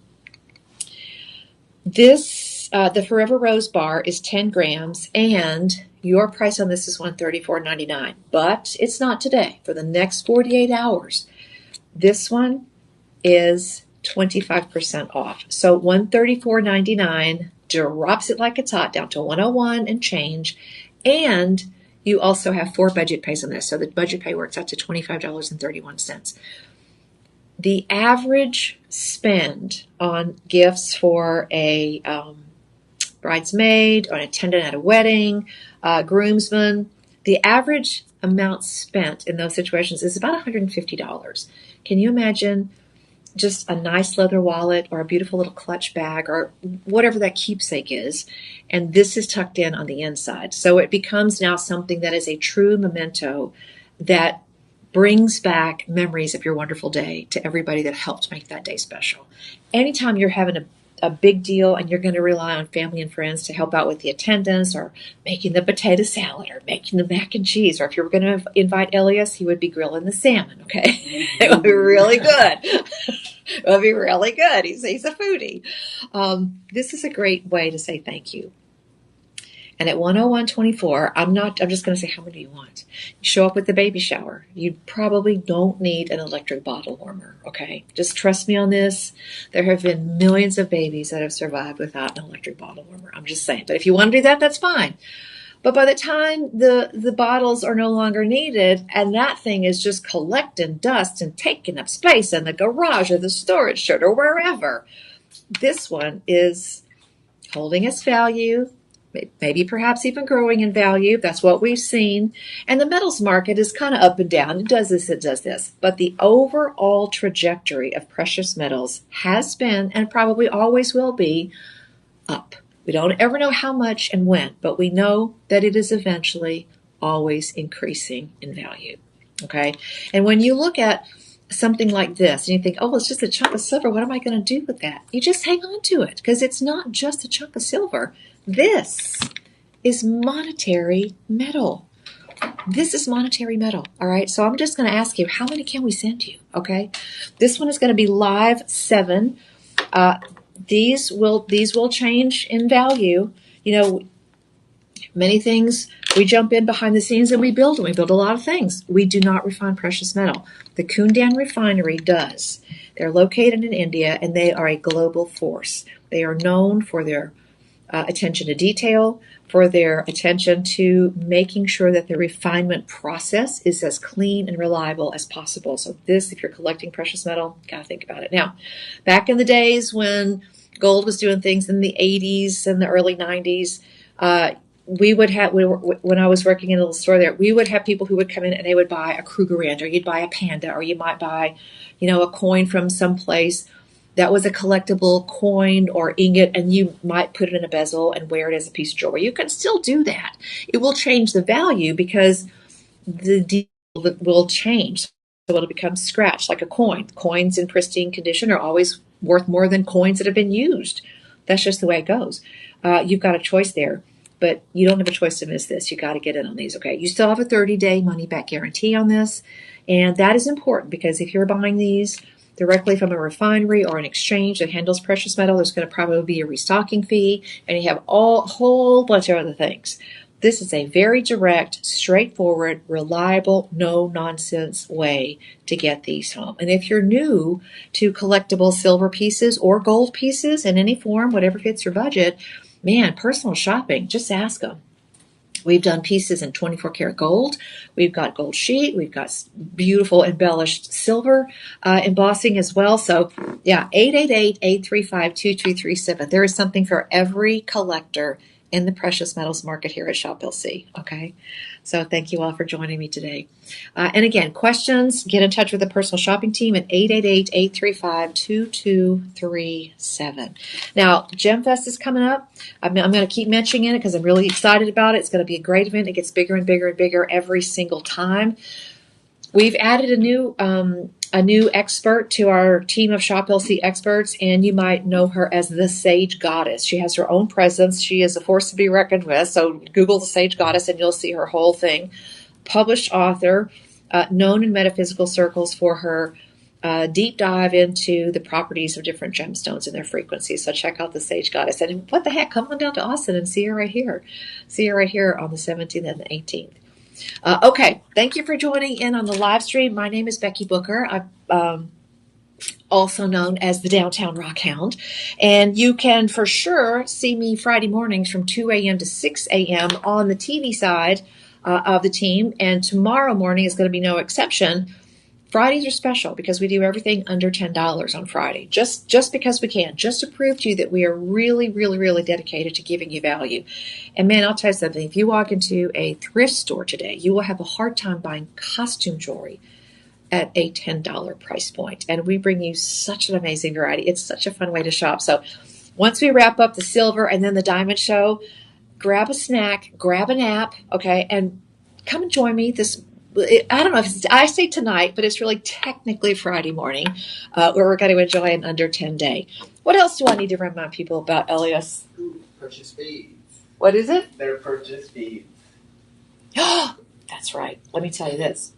A: This, the Forever Rose bar is 10 grams, and your price on this is $134.99. But it's not today. For the next 48 hours, this one is 25% off. So $134.99 drops it like it's hot down to $101 and change. And you also have 4 budget pays on this. So the budget pay works out to $25.31. The average spend on gifts for a bridesmaid, or an attendant at a wedding, groomsman, the average amount spent in those situations is about $150. Can you imagine just a nice leather wallet or a beautiful little clutch bag or whatever that keepsake is, and this is tucked in on the inside? So it becomes now something that is a true memento that brings back memories of your wonderful day to everybody that helped make that day special. Anytime you're having a big deal and you're going to rely on family and friends to help out with the attendance, or making the potato salad, or making the mac and cheese, or if you were going to invite Elias, he would be grilling the salmon, okay? It would be really good. It would be really good. He's a foodie. This is a great way to say thank you. And at $101.24, I'm just going to say, how many do you want? You show up with the baby shower. You probably don't need an electric bottle warmer, okay? Just trust me on this. There have been millions of babies that have survived without an electric bottle warmer. I'm just saying. But if you want to do that, that's fine. But by the time the bottles are no longer needed, and that thing is just collecting dust and taking up space in the garage or the storage shed or wherever, this one is holding its value, maybe perhaps even growing in value. That's what we've seen. And the metals market is kind of up and down. It does this, it does this. But the overall trajectory of precious metals has been, and probably always will be, up. We don't ever know how much and when, but we know that it is eventually always increasing in value. Okay? And when you look at something like this and you think, oh, it's just a chunk of silver, what am I going to do with that? You just hang on to it, because it's not just a chunk of silver. This is monetary metal. This is monetary metal. All right. So I'm just going to ask you, how many can we send you? Okay. This one is going to be live 7. These will change in value. Many things we jump in behind the scenes and we build, a lot of things. We do not refine precious metal. The Kundan refinery does. They're located in India, and they are a global force. They are known for their attention to detail, for their attention to making sure that the refinement process is as clean and reliable as possible. So if you're collecting precious metal, got to think about it. Now, back in the days when gold was doing things in the 80s and the early 90s, when I was working in a little store there, we would have people who would come in and they would buy a Krugerrand, or you'd buy a Panda, or you might buy, a coin from someplace that was a collectible coin or ingot, and you might put it in a bezel and wear it as a piece of jewelry. You can still do that. It will change the value because the deal will change. So it'll become scratched like a coin. Coins in pristine condition are always worth more than coins that have been used. That's just the way it goes. You've got a choice there. But you don't have a choice to miss this. You got to get in on these, okay? You still have a 30-day money-back guarantee on this. And that is important because if you're buying these directly from a refinery or an exchange that handles precious metal, there's going to probably be a restocking fee, and you have a whole bunch of other things. This is a very direct, straightforward, reliable, no-nonsense way to get these home. And if you're new to collectible silver pieces or gold pieces in any form, whatever fits your budget, man, personal shopping, just ask them. We've done pieces in 24 karat gold. We've got gold sheet. We've got beautiful embellished silver embossing as well. So, yeah, 888-835-2237. There is something for every collector in the precious metals market here at Shop LC, okay? So thank you all for joining me today. And again, questions, get in touch with the personal shopping team at 888-835-2237. Now, GemFest is coming up. I'm going to keep mentioning it because I'm really excited about it. It's going to be a great event. It gets bigger and bigger and bigger every single time. We've added a new expert to our team of Shop LC experts, and you might know her as the Sage Goddess. She has her own presence. She is a force to be reckoned with. So Google the Sage Goddess, and you'll see her whole thing. Published author, known in metaphysical circles for her deep dive into the properties of different gemstones and their frequencies. So check out the Sage Goddess. And what the heck, come on down to Austin and see her right here. See her right here on the 17th and the 18th. Okay, thank you for joining in on the live stream. My name is Becky Booker. I'm also known as the Downtown Rock Hound. And you can for sure see me Friday mornings from 2 a.m. to 6 a.m. on the TV side of the team. And tomorrow morning is going to be no exception. Fridays are special because we do everything under $10 on Friday, just because we can, just to prove to you that we are really, really, really dedicated to giving you value. And man, I'll tell you something, if you walk into a thrift store today, you will have a hard time buying costume jewelry at a $10 price point. And we bring you such an amazing variety. It's such a fun way to shop. So once we wrap up the silver and then the diamond show, grab a snack, grab a nap, okay, and come and join me I don't know if I say tonight, but it's really technically Friday morning, where we're going to enjoy an under 10 day. What else do I need to remind people about, Elias?
B: Purchase fees.
A: What is it?
B: Their purchase fees.
A: That's right. Let me tell you this.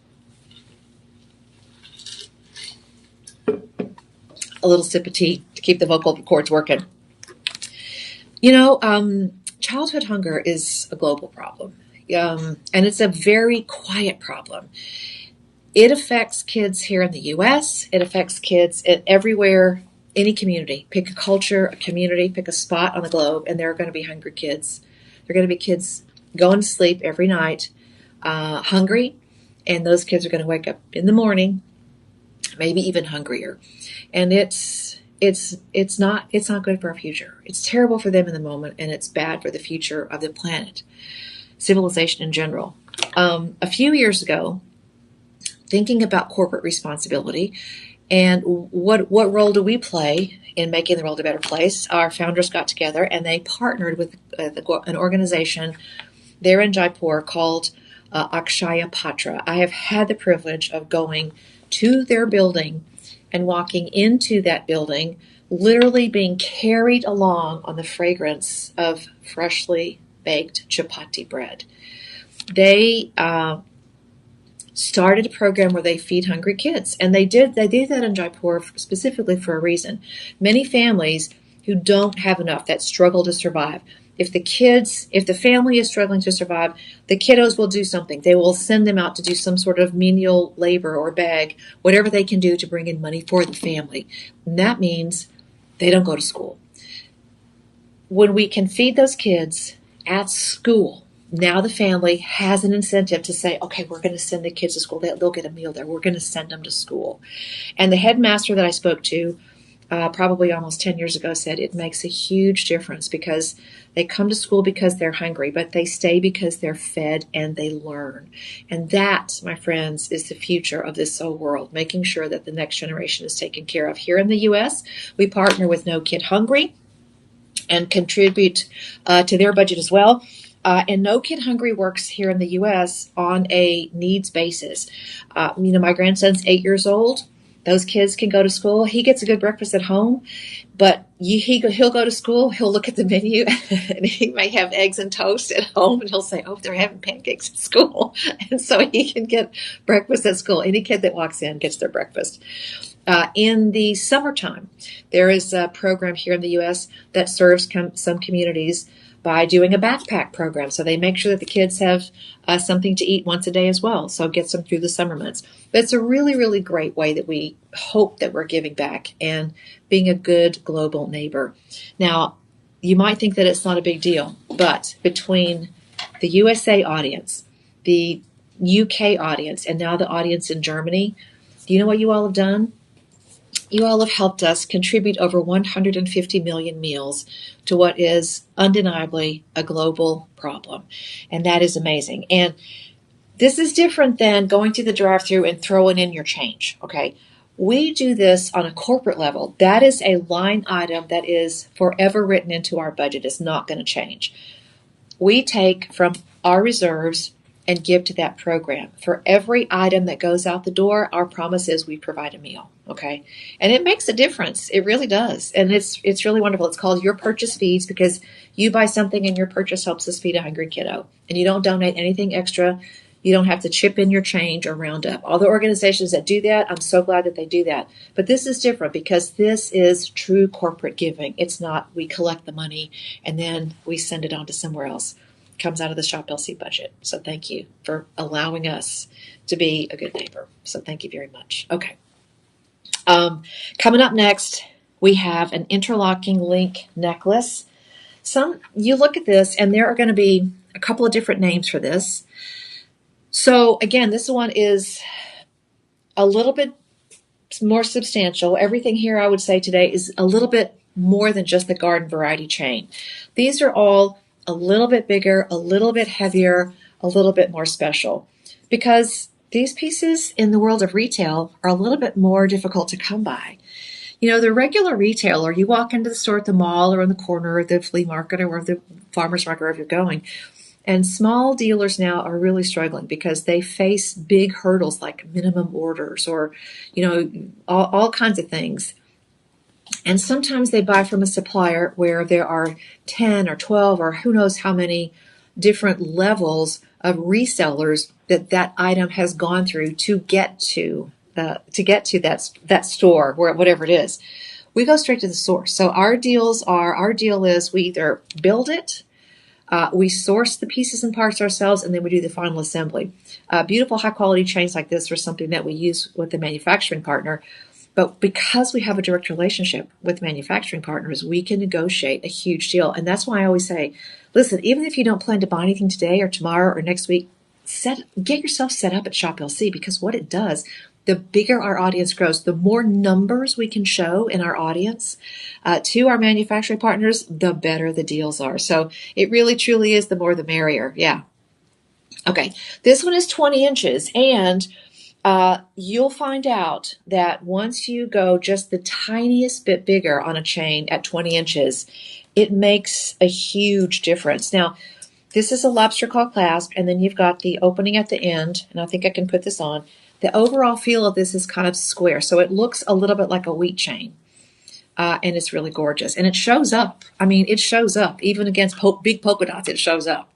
A: A little sip of tea to keep the vocal cords working. Childhood hunger is a global problem. And it's a very quiet problem. It affects kids here in the U.S. It affects kids everywhere, any community. Pick a culture, a community, pick a spot on the globe, and there are going to be hungry kids. There are going to be kids going to sleep every night hungry, and those kids are going to wake up in the morning, maybe even hungrier. And it's not good for our future. It's terrible for them in the moment, and it's bad for the future of the planet. Civilization in general. A few years ago, thinking about corporate responsibility and what role do we play in making the world a better place, our founders got together and they partnered with an organization there in Jaipur called Akshaya Patra. I have had the privilege of going to their building and walking into that building, literally being carried along on the fragrance of freshly baked chapati bread. They started a program where they feed hungry kids. And they did that in Jaipur specifically for a reason. Many families who don't have enough, that struggle to survive. If the family is struggling to survive, the kiddos will do something. They will send them out to do some sort of menial labor or beg, whatever they can do to bring in money for the family. And that means they don't go to school. When we can feed those kids at school, now the family has an incentive to say, okay, we're going to send the kids to school. They'll get a meal there. We're going to send them to school. And the headmaster that I spoke to probably almost 10 years ago said it makes a huge difference because they come to school because they're hungry, but they stay because they're fed and they learn. And that, my friends, is the future of this whole world, making sure that the next generation is taken care of. Here in the U.S., we partner with No Kid Hungry and contribute to their budget as well. And No Kid Hungry works here in the U.S. on a needs basis. My grandson's 8 years old. Those kids can go to school. He gets a good breakfast at home, but he'll go to school. He'll look at the menu, and he may have eggs and toast at home, and he'll say, "Oh, they're having pancakes at school," and so he can get breakfast at school. Any kid that walks in gets their breakfast. In the summertime, there is a program here in the U.S. that serves some communities by doing a backpack program. So they make sure that the kids have something to eat once a day as well. So it gets them through the summer months. But it's a really, really great way that we hope that we're giving back and being a good global neighbor. Now, you might think that it's not a big deal, but between the USA audience, the UK audience, and now the audience in Germany, do you know what you all have done? You all have helped us contribute over 150 million meals to what is undeniably a global problem. And that is amazing. And this is different than going to the drive-thru and throwing in your change, okay? We do this on a corporate level. That is a line item that is forever written into our budget. It's not going to change. We take from our reserves and give to that program. For every item that goes out the door, our promise is we provide a meal, okay? And it makes a difference. It really does. And it's really wonderful. It's called Your Purchase Feeds because you buy something and your purchase helps us feed a hungry kiddo. And you don't donate anything extra. You don't have to chip in your change or round up. All the organizations that do that, I'm so glad that they do that. But this is different because this is true corporate giving. It's not we collect the money and then we send it on to somewhere else. Comes out of the Shop LC budget. So thank you for allowing us to be a good neighbor. So thank you very much. Okay. Coming up next, we have an interlocking link necklace. You look at this and there are going to be a couple of different names for this. So again, this one is a little bit more substantial. Everything here I would say today is a little bit more than just the garden variety chain. These are all a little bit bigger, a little bit heavier, a little bit more special because these pieces in the world of retail are a little bit more difficult to come by. The regular retailer, you walk into the store at the mall or in the corner of the flea market or the farmer's market, wherever you're going, and small dealers now are really struggling because they face big hurdles like minimum orders or, all kinds of things. And sometimes they buy from a supplier where there are 10 or 12 or who knows how many different levels of resellers that item has gone through to get to that store, whatever it is. We go straight to the source. So our deal is we either build it, we source the pieces and parts ourselves, and then we do the final assembly. Beautiful high quality chains like this are something that we use with the manufacturing partner. But because we have a direct relationship with manufacturing partners, we can negotiate a huge deal. And that's why I always say, listen, even if you don't plan to buy anything today or tomorrow or next week, get yourself set up at Shop LC because what it does, the bigger our audience grows, the more numbers we can show in our audience to our manufacturing partners, the better the deals are. So it really, truly is the more the merrier. Yeah. Okay. This one is 20 inches and you'll find out that once you go just the tiniest bit bigger on a chain at 20 inches, it makes a huge difference. Now, this is a lobster claw clasp, and then you've got the opening at the end, and I think I can put this on. The overall feel of this is kind of square, so it looks a little bit like a wheat chain, and it's really gorgeous. And it shows up. It shows up. Even against big polka dots, it shows up.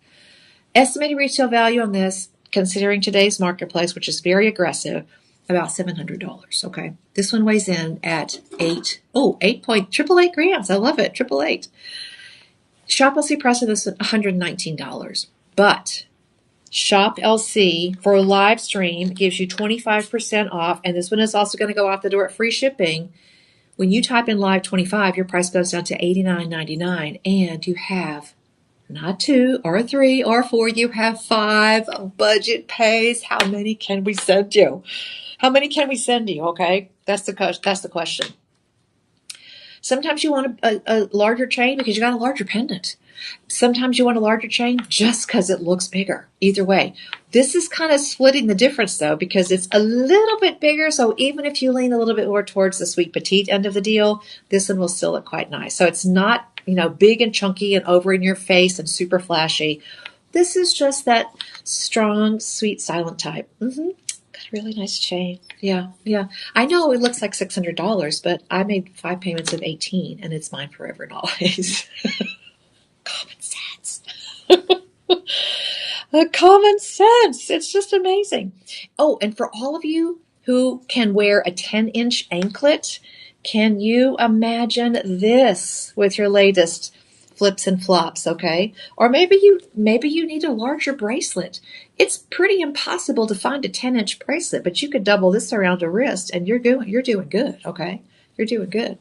A: Estimated retail value on this considering today's marketplace, which is very aggressive, about $700. Okay. This one weighs in at 8.888 grams. I love it. 888. Shop LC price of this is $119. But Shop LC for a live stream gives you 25% off. And this one is also going to go off the door at free shipping. When you type in live 25, your price goes down to $89.99. And you have not 2 or 3 or 4, you have 5 budget pays. How many can we send you? How many can we send you? Okay, that's the question. Sometimes you want a larger chain because you got a larger pendant. Sometimes you want a larger chain just because it looks bigger. Either way, this is kind of splitting the difference though, because it's a little bit bigger. So even if you lean a little bit more towards the sweet petite end of the deal, this one will still look quite nice. So it's not, big and chunky and over in your face and super flashy. This is just that strong, sweet, silent type. Got a really nice chain. Yeah. I know it looks like $600, but I made 5 payments of $18, and it's mine forever and always. Common sense. Common sense. It's just amazing. Oh, and for all of you who can wear a 10-inch anklet, can you imagine this with your latest flips and flops, okay? Or maybe you need a larger bracelet. It's pretty impossible to find a 10-inch bracelet, but you could double this around a wrist and you're doing good, okay? You're doing good.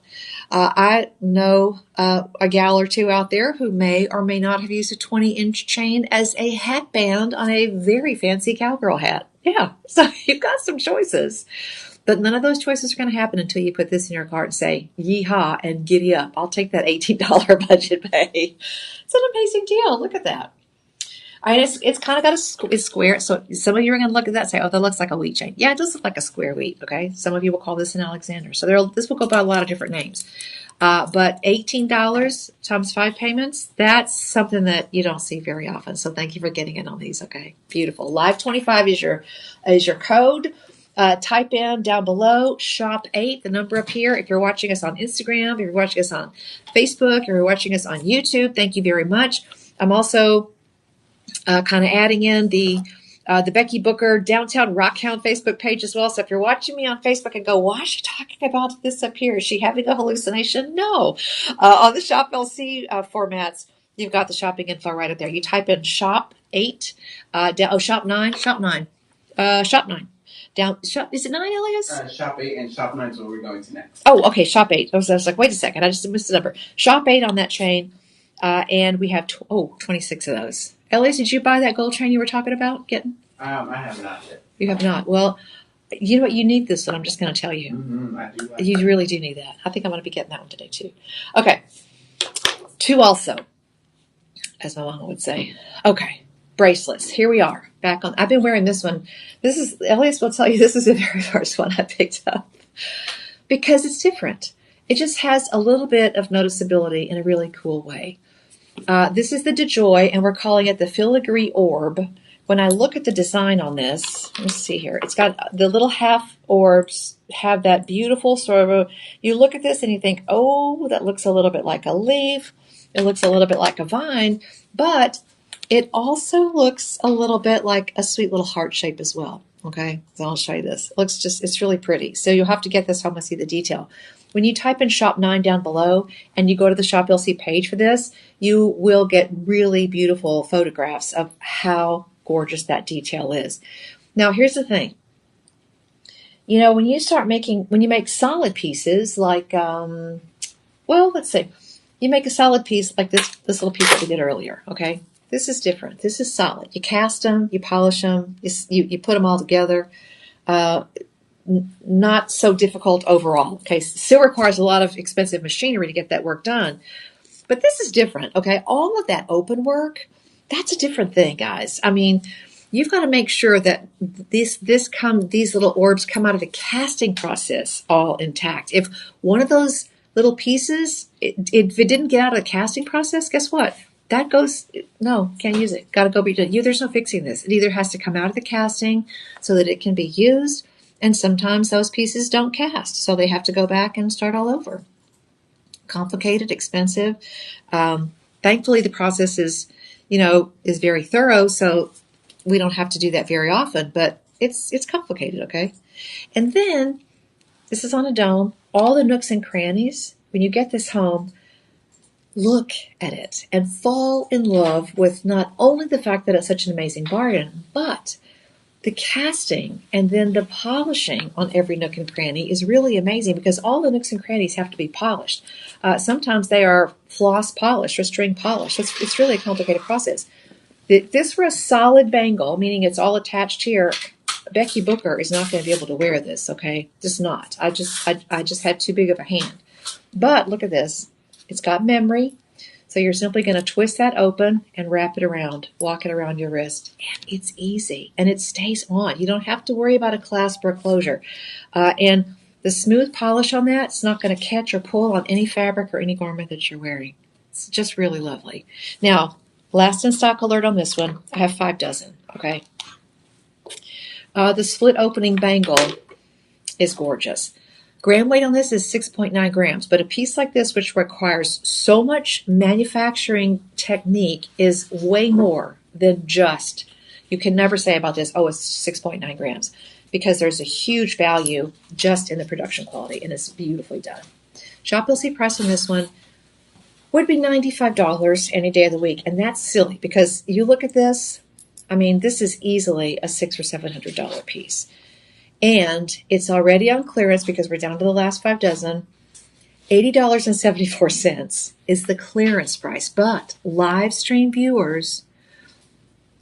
A: I know a gal or two out there who may or may not have used a 20-inch chain as a hat band on a very fancy cowgirl hat. Yeah, so you've got some choices. But none of those choices are going to happen until you put this in your cart and say, yeehaw, and giddy up. I'll take that $18 budget pay. It's an amazing deal. Look at that. It's kind of got it's square. So some of you are going to look at that and say, oh, that looks like a wheat chain. Yeah, it does look like a square wheat, okay? Some of you will call this an Alexander. So this will go by a lot of different names. But $18 times 5 payments, that's something that you don't see very often. So thank you for getting in on these, okay? Beautiful. Live 25 is your code. Type in down below shop 8, the number up here. If you're watching us on Instagram, if you're watching us on Facebook, if you're watching us on YouTube, thank you very much. I'm also kind of adding in the Becky Booker Downtown Rockhound Facebook page as well. So if you're watching me on Facebook and go, why is she talking about this up here? Is she having a hallucination? No. On the Shop LC formats, you've got the shopping info right up there. You type in shop 8, shop 9. Is it 9, Elias?
B: Shop 8 and Shop 9 is where we're going to next.
A: Oh, okay, Shop 8. I was like, wait a second, I just missed the number. Shop 8 on that chain, and we have 26 of those. Elias, did you buy that gold chain you were talking about getting?
B: I have not yet.
A: You have not. Well, you know what? You need this one. I'm just going to tell you.
B: I do.
A: You really do need that. I think I'm going to be getting that one today too. Okay. 2 also, as my mama would say. Okay. Bracelets. Here we are. Back on. I've been wearing this one. Elias will tell you this is the very first one I picked up because it's different. It just has a little bit of noticeability in a really cool way. This is the DeJoy, and we're calling it the Filigree Orb. When I look at the design on this, let's see here. It's got the little half orbs have that beautiful sort of you look at this and you think, oh, that looks a little bit like a leaf. It looks a little bit like a vine, but it also looks a little bit like a sweet little heart shape as well. Okay, so I'll show you this. It's really pretty. So you'll have to get this home and see the detail. When you type in Shop 9 down below and you go to the Shop LC page for this, you will get really beautiful photographs of how gorgeous that detail is. Now, here's the thing. When you make solid pieces like, let's say you make a solid piece like this little piece that we did earlier, okay? This is different. This is solid. You cast them, you polish them, you put them all together. Not so difficult overall. Okay, still requires a lot of expensive machinery to get that work done. But this is different, okay? All of that open work, that's a different thing, guys. I mean, you've got to make sure that these little orbs come out of the casting process all intact. If one of those little pieces, if it didn't get out of the casting process, guess what? That goes, no, can't use it. Got to go be done. There's no fixing this. It either has to come out of the casting so that it can be used, and sometimes those pieces don't cast, so they have to go back and start all over. Complicated, expensive. Thankfully, the process is very thorough, so we don't have to do that very often, but it's complicated, okay? And then this is on a dome. All the nooks and crannies. When you get this home, look at it and fall in love with not only the fact that it's such an amazing bargain, but the casting and then the polishing on every nook and cranny is really amazing because all the nooks and crannies have to be polished. Sometimes they are floss polished or string polished. It's really a complicated process. If this were a solid bangle, meaning it's all attached here, Becky Booker is not going to be able to wear this, okay? Just not. I just had too big of a hand. But look at this. It's got memory. So you're simply going to twist that open and wrap it around, walk it around your wrist. And it's easy. And it stays on. You don't have to worry about a clasp or a closure. And the smooth polish on that, it's not going to catch or pull on any fabric or any garment that you're wearing. It's just really lovely. Now, last in stock alert on this one. I have 5 dozen, okay? The split opening bangle is gorgeous. Gram weight on this is 6.9 grams, but a piece like this, which requires so much manufacturing technique, is way more than just, you can never say about this, oh, it's 6.9 grams, because there's a huge value just in the production quality, and it's beautifully done. Shop LC price on this one would be $95 any day of the week, and that's silly, because you look at this, I mean, this is easily a $600 or $700 piece. And it's already on clearance because we're down to the last 5 dozen. $80.74 is the clearance price. But live stream viewers,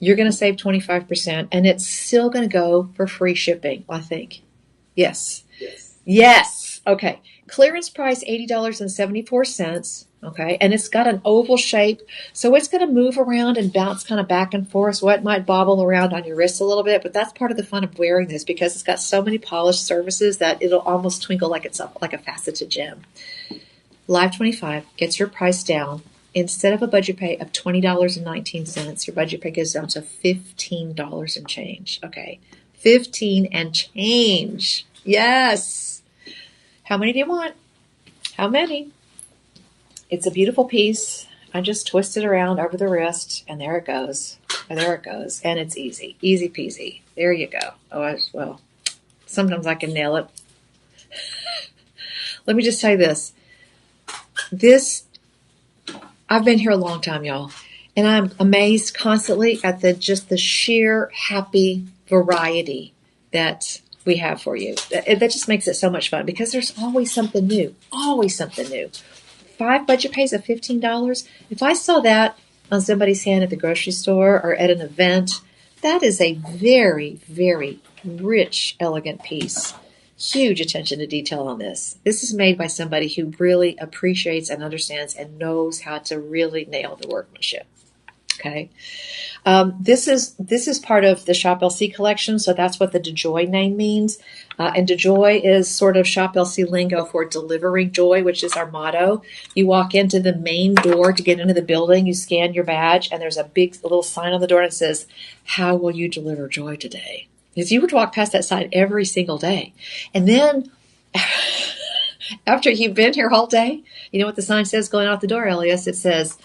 A: you're going to save 25%. And it's still going to go for free shipping, I think. Yes. Yes. Okay. Clearance price, $80.74. Okay. And it's got an oval shape. So it's going to move around and bounce kind of back and forth. So it might bobble around on your wrist a little bit. But that's part of the fun of wearing this because it's got so many polished surfaces that it'll almost twinkle like it's like a faceted gem. Live 25 gets your price down. Instead of a budget pay of $20.19, your budget pay goes down to $15 and change. Okay. 15 and change. Yes. How many do you want? How many? It's a beautiful piece. I just twist it around over the wrist, and there it goes. And there it goes. And it's easy. Easy peasy. There you go. Oh, well, sometimes I can nail it. Let me just tell you this. I've been here a long time, y'all. And I'm amazed constantly at the sheer happy variety that we have for you. That just makes it so much fun because there's always something new. Always something new. 5 budget pays of $15. If I saw that on somebody's hand at the grocery store or at an event, that is a very, very rich, elegant piece. Huge attention to detail on this. This is made by somebody who really appreciates and understands and knows how to really nail the workmanship. Okay. This is part of the Shop LC collection, so that's what the DeJoy name means. And DeJoy is sort of Shop LC lingo for delivering joy, which is our motto. You walk into the main door to get into the building, you scan your badge, and there's a little sign on the door that says, "How will you deliver joy today?" Because you would walk past that sign every single day. And then after you've been here all day, you know what the sign says going out the door, Elias? It says,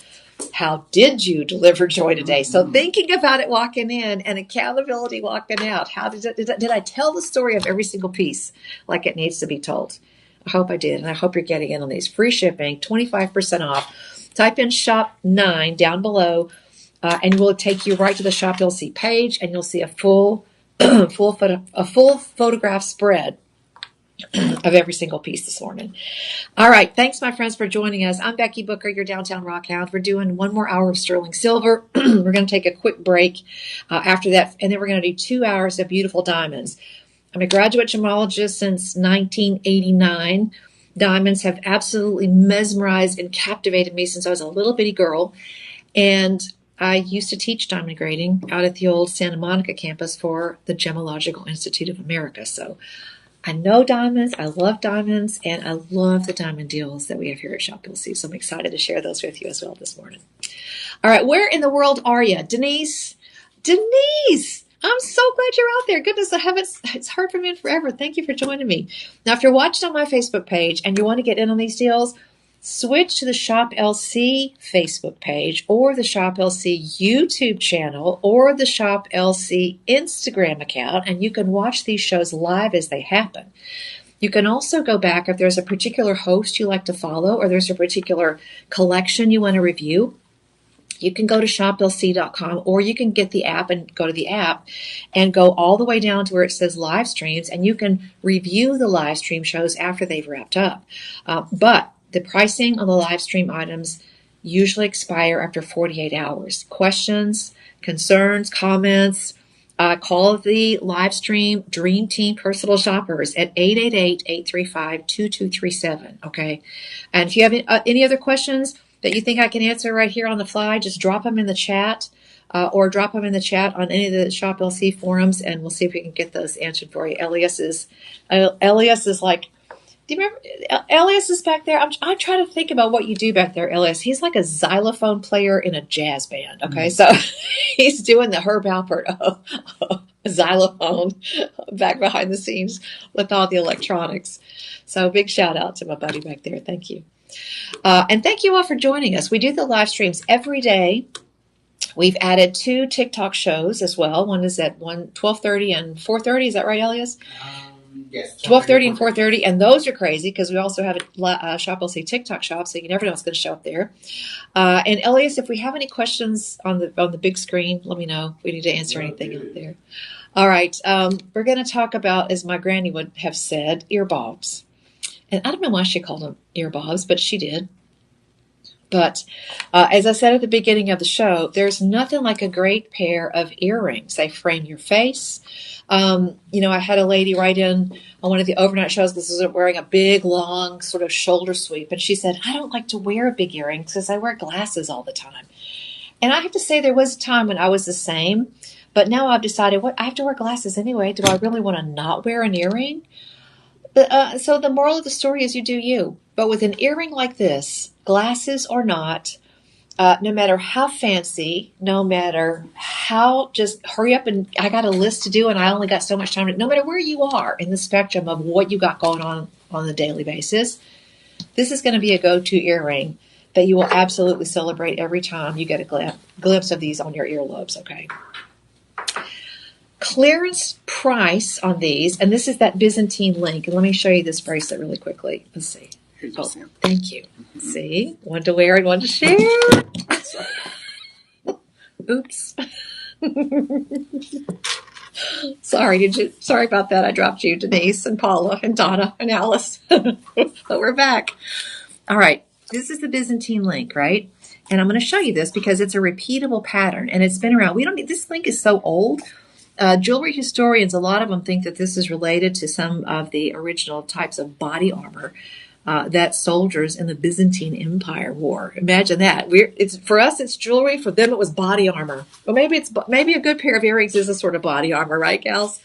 A: "How did you deliver joy today?" So thinking about it walking in and accountability walking out. How did I tell the story of every single piece like it needs to be told? I hope I did. And I hope you're getting in on these. Free shipping, 25% off. Type in shop 9 down below and we'll take you right to the Shop LC page and you'll see a full photograph spread of every single piece this morning. All right. Thanks, my friends, for joining us. I'm Becky Booker, your Downtown Rock Hound. We're doing one more hour of sterling silver. We're going to take a quick break after that, and then we're going to do 2 hours of beautiful diamonds. I'm a graduate gemologist since 1989. Diamonds have absolutely mesmerized and captivated me since I was a little bitty girl. And I used to teach diamond grading out at the old Santa Monica campus for the Gemological Institute of America. So I know diamonds, I love diamonds, and I love the diamond deals that we have here at Shop LC. So I'm excited to share those with you as well this morning. All right, where in the world are you? Denise, I'm so glad you're out there. Goodness, it's heard from you in forever. Thank you for joining me. Now, if you're watching on my Facebook page and you want to get in on these deals, switch to the Shop LC Facebook page or the Shop LC YouTube channel or the Shop LC Instagram account, and you can watch these shows live as they happen. You can also go back if there's a particular host you like to follow or there's a particular collection you want to review. You can go to shoplc.com or you can get the app and go to the app and go all the way down to where it says live streams, and you can review the live stream shows after they've wrapped up. But the pricing on the live stream items usually expire after 48 hours. Questions, concerns, comments, call the live stream Dream Team Personal Shoppers at 888-835-2237. Okay. And if you have any other questions that you think I can answer right here on the fly, just drop them in the chat or drop them in the chat on any of the Shop LC forums, and we'll see if we can get those answered for you. Elias is like, do you remember? Elias is back there. I'm trying to think about what you do back there, Elias. He's like a xylophone player in a jazz band. Okay, so he's doing the Herb Alpert xylophone back behind the scenes with all the electronics. So big shout out to my buddy back there. Thank you. And thank you all for joining us. We do the live streams every day. We've added 2 TikTok shows as well. One is at 12:30 and 4:30. Is that right, Elias?
B: Yes.
A: 12:30 and 4:30. And those are crazy because we also have a Shop LC TikTok shop, so you never know what's going to show up there. And Elias, if we have any questions on the big screen, let me know. We need to answer anything out there. All right. We're going to talk about, as my granny would have said, earbobs. And I don't know why she called them earbobs, but she did. But as I said at the beginning of the show, there's nothing like a great pair of earrings. They frame your face. I had a lady write in on one of the overnight shows. This was wearing a big, long sort of shoulder sweep. And she said, I don't like to wear big earrings because I wear glasses all the time. And I have to say there was a time when I was the same. But now I've decided, I have to wear glasses anyway. Do I really want to not wear an earring? But, so the moral of the story is you do you. But with an earring like this, glasses or not, no matter how fancy, no matter how, just hurry up and I got a list to do and I only got so much time. No matter where you are in the spectrum of what you got going on a daily basis, this is going to be a go-to earring that you will absolutely celebrate every time you get a glimpse of these on your earlobes, okay? Clearance price on these, and this is that Byzantine link. And let me show you this bracelet really quickly. Let's see. Oh, thank you. See, one to wear and one to share. Oops. Sorry about that. I dropped you, Denise and Paula and Donna and Alice. But we're back. All right. This is the Byzantine link, right? And I'm going to show you this because it's a repeatable pattern and it's been around. This link is so old. Jewelry historians, a lot of them think that this is related to some of the original types of body armor that soldiers in the Byzantine Empire wore. Imagine that. For us, it's jewelry. For them, it was body armor. Well, maybe a good pair of earrings is a sort of body armor, right, gals?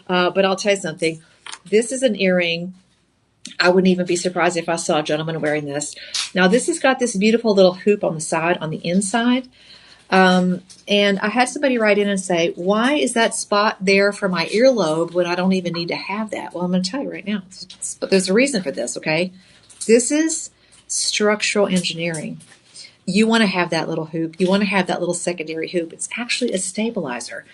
A: But I'll tell you something. This is an earring. I wouldn't even be surprised if I saw a gentleman wearing this. Now, this has got this beautiful little hoop on the side, on the inside. And I had somebody write in and say, why is that spot there for my earlobe when I don't even need to have that? Well, I'm going to tell you right now. But there's a reason for this, okay? This is structural engineering. You want to have that little hoop. You want to have that little secondary hoop. It's actually a stabilizer.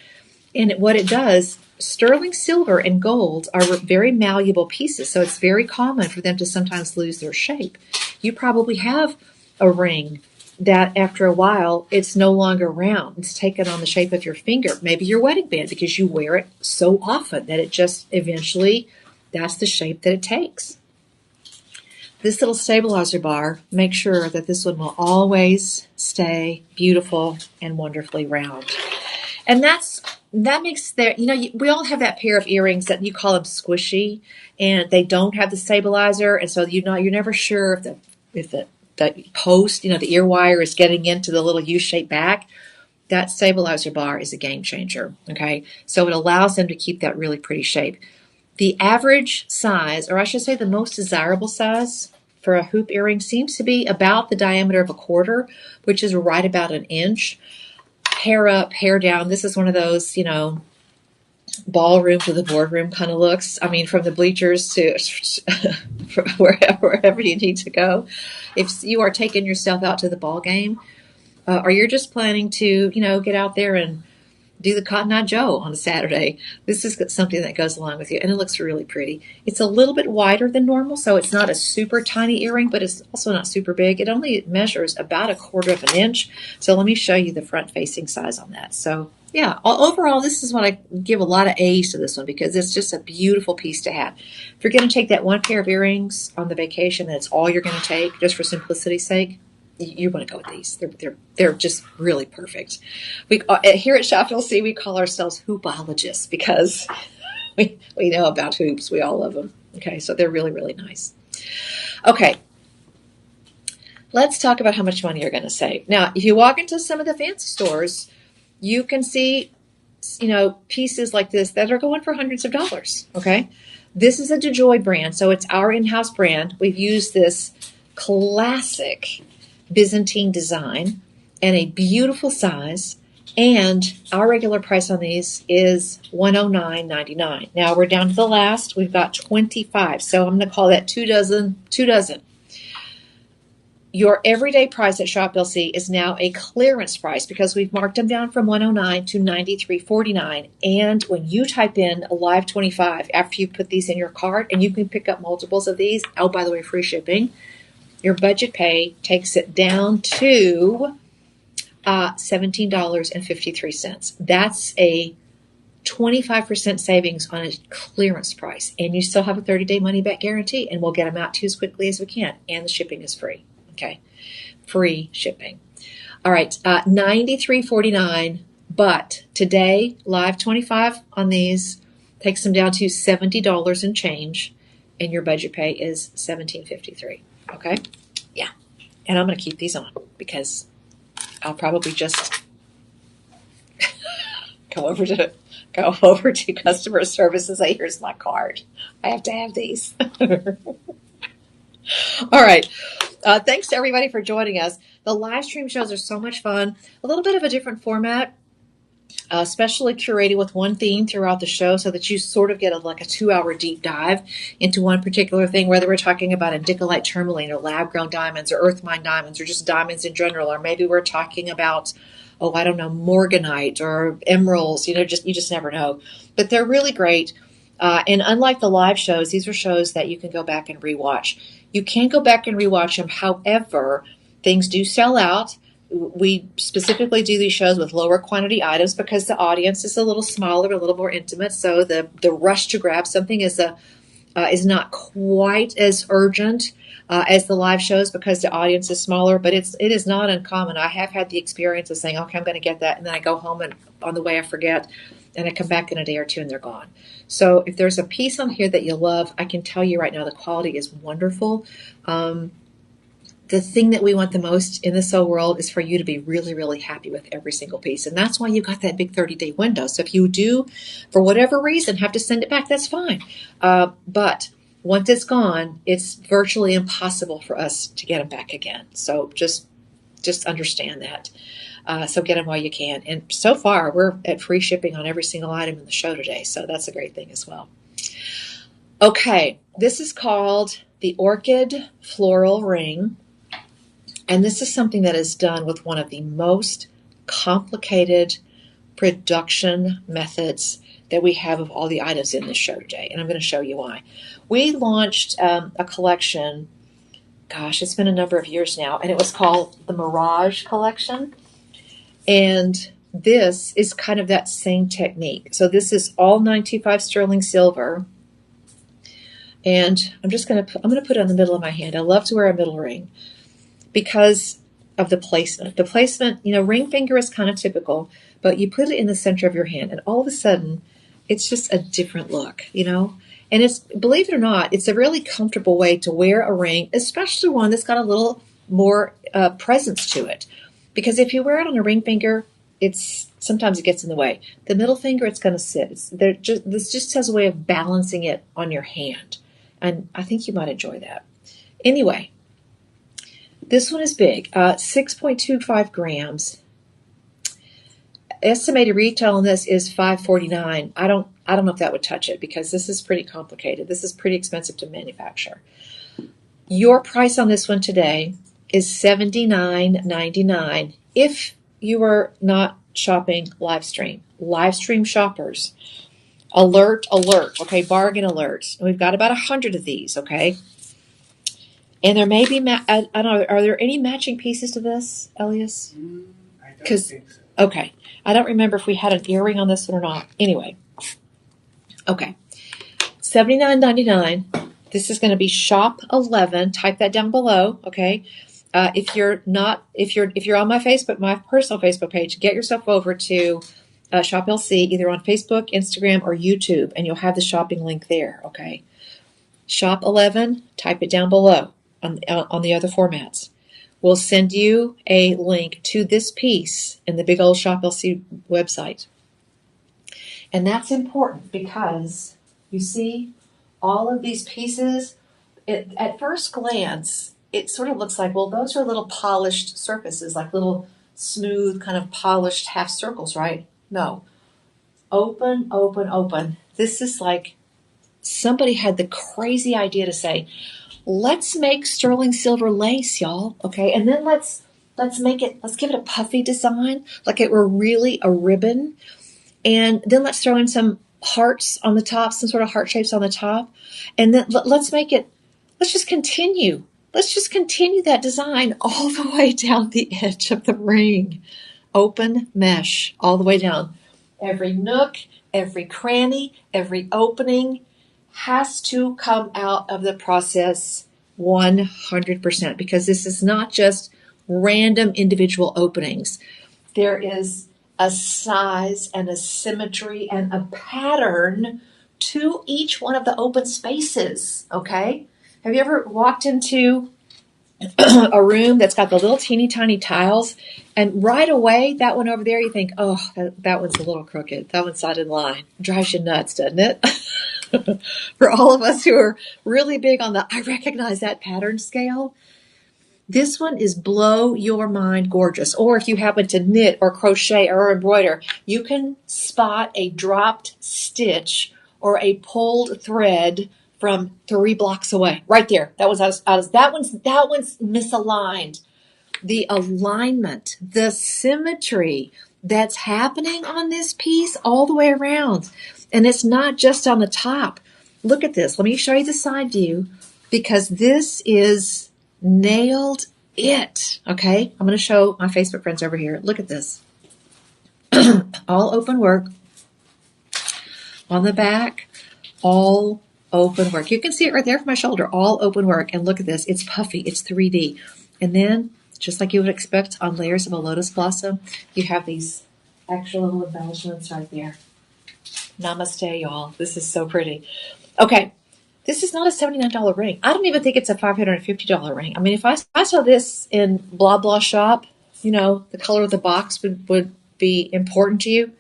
A: And what it does, sterling silver and gold are very malleable pieces, so it's very common for them to sometimes lose their shape. You probably have a ring that after a while, it's no longer round. It's taken on the shape of your finger, maybe your wedding band, because you wear it so often that it just eventually, that's the shape that it takes. This little stabilizer bar makes sure that this one will always stay beautiful and wonderfully round. And that makes we all have that pair of earrings that you call them squishy, and they don't have the stabilizer, and so you're never sure if the post, the ear wire is getting into the little U-shaped back. That stabilizer bar is a game changer, okay? So it allows them to keep that really pretty shape. The average size, or I should say the most desirable size for a hoop earring seems to be about the diameter of a quarter, which is right about an inch. Hair up, hair down. This is one of those, ballroom to the boardroom kind of looks. I mean, from the bleachers to for wherever you need to go. If you are taking yourself out to the ball game, or you're just planning to, get out there and do the Cotton Eye Joe on a Saturday, this is something that goes along with you, and it looks really pretty. It's a little bit wider than normal, so it's not a super tiny earring, but it's also not super big. It only measures about 1/4 of an inch. So let me show you the front-facing size on that. So yeah, overall, this is what I give a lot of A's to this one because it's just a beautiful piece to have. If you're going to take that one pair of earrings on the vacation, that's all you're going to take, just for simplicity's sake, you want to go with these. They're just really perfect. We here at Shop LC, we call ourselves hoopologists because we know about hoops. We all love them. Okay, so they're really, really nice. Okay, let's talk about how much money you're going to save. Now, if you walk into some of the fancy stores, you can see, pieces like this that are going for hundreds of dollars. Okay, this is a DeJoy brand, so it's our in-house brand. We've used this classic Byzantine design and a beautiful size, and our regular price on these is $109.99. Now we're down to the last. We've got 25, so I'm going to call that 2 dozen. Your everyday price at Shop LC is now a clearance price because we've marked them down from $109 to $93.49. And when you type in Live 25 after you put these in your cart, and you can pick up multiples of these, oh, by the way, free shipping, your budget pay takes it down to $17.53. That's a 25% savings on a clearance price. And you still have a 30-day money-back guarantee, and we'll get them out to you as quickly as we can. And the shipping is free. Okay, free shipping. All right, $93.49. But today, Live 25 on these takes them down to $70 and change, and your budget pay is $17.53. Okay, yeah, and I'm going to keep these on because I'll probably just go over to customer service and say, "Here's my card. I have to have these." All right. Thanks to everybody for joining us. The live stream shows are so much fun. A little bit of a different format, specially curated with one theme throughout the show so that you sort of get a 2-hour deep dive into one particular thing, whether we're talking about indicolite tourmaline or lab-grown diamonds or earth mine diamonds or just diamonds in general, or maybe we're talking about, morganite or emeralds. You just never know. But they're really great. And unlike the live shows, these are shows that you can go back and rewatch. You can go back and rewatch them. However, things do sell out. We specifically do these shows with lower quantity items because the audience is a little smaller, a little more intimate. So the rush to grab something is not quite as urgent as the live shows because the audience is smaller. But it is not uncommon. I have had the experience of saying, "Okay, I'm going to get that," and then I go home and on the way I forget, and I come back in a day or two and they're gone. So if there's a piece on here that you love, I can tell you right now the quality is wonderful. The thing that we want the most in this whole world is for you to be really, really happy with every single piece. And that's why you've got that big 30-day window. So if you do, for whatever reason, have to send it back, that's fine. But once it's gone, it's virtually impossible for us to get them back again. So just understand that. So get them while you can. And so far, we're at free shipping on every single item in the show today. So that's a great thing as well. Okay, this is called the Orchid Floral Ring. And this is something that is done with one of the most complicated production methods that we have of all the items in this show today. And I'm going to show you why. We launched a collection, it's been a number of years now, and it was called the Mirage Collection. And this is kind of that same technique. So this is all 925 sterling silver. And I'm going to put it on the middle of my hand. I love to wear a middle ring because of the placement. The placement, ring finger is kind of typical, but you put it in the center of your hand and all of a sudden it's just a different look, And it's, believe it or not, it's a really comfortable way to wear a ring, especially one that's got a little more presence to it. Because if you wear it on a ring finger, sometimes it gets in the way. The middle finger, it's going to sit. This just has a way of balancing it on your hand. And I think you might enjoy that. Anyway, this one is big, 6.25 grams. Estimated retail on this is $549. I don't know if that would touch it because this is pretty complicated. This is pretty expensive to manufacture. Your price on this one today is $79.99 if you are not shopping live stream. Live stream shoppers, alert, alert, okay, bargain alert. We've got about 100 of these, okay? And there may be, I don't know, are there any matching pieces to this, Elias?
B: I don't think so.
A: Okay, I don't remember if we had an earring on this one or not. Anyway, okay, $79.99. This is going to be shop 11. Type that down below, okay? If you're on my Facebook, my personal Facebook page, get yourself over to Shop LC, either on Facebook, Instagram, or YouTube, and you'll have the shopping link there, okay? Shop 11, type it down below on the other formats. We'll send you a link to this piece in the big old Shop LC website. And that's important because, you see, all of these pieces, at first glance, it sort of looks like, well, those are little polished surfaces, like little smooth kind of polished half circles, right? No. Open, open, open. This is like somebody had the crazy idea to say, let's make sterling silver lace, y'all, okay? And then let's give it a puffy design, like it were really a ribbon. And then let's throw in some hearts on the top, some sort of heart shapes on the top. And then let's just continue that design all the way down the edge of the ring. Open mesh all the way down. Every nook, every cranny, every opening has to come out of the process 100%, because this is not just random individual openings. There is a size and a symmetry and a pattern to each one of the open spaces, okay? Have you ever walked into a room that's got the little teeny tiny tiles, and right away, that one over there, you think, oh, that one's a little crooked. That one's not in line. It drives you nuts, doesn't it? For all of us who are really big on I recognize that pattern scale, this one is blow your mind gorgeous. Or if you happen to knit or crochet or embroider, you can spot a dropped stitch or a pulled thread from 3 blocks away. Right there. That one's misaligned. The alignment, the symmetry that's happening on this piece all the way around. And it's not just on the top. Look at this. Let me show you the side view, because this is nailed it. Okay? I'm going to show my Facebook friends over here. Look at this. All open work. On the back, all open work. You can see it right there from my shoulder. All open work. And look at this. It's puffy. It's 3D. And then, just like you would expect on layers of a lotus blossom, you have these extra little embellishments right there. Namaste, y'all. This is so pretty. Okay. This is not a $79 ring. I don't even think it's a $550 ring. I mean, if I saw this in blah, blah shop, the color of the box would be important to you.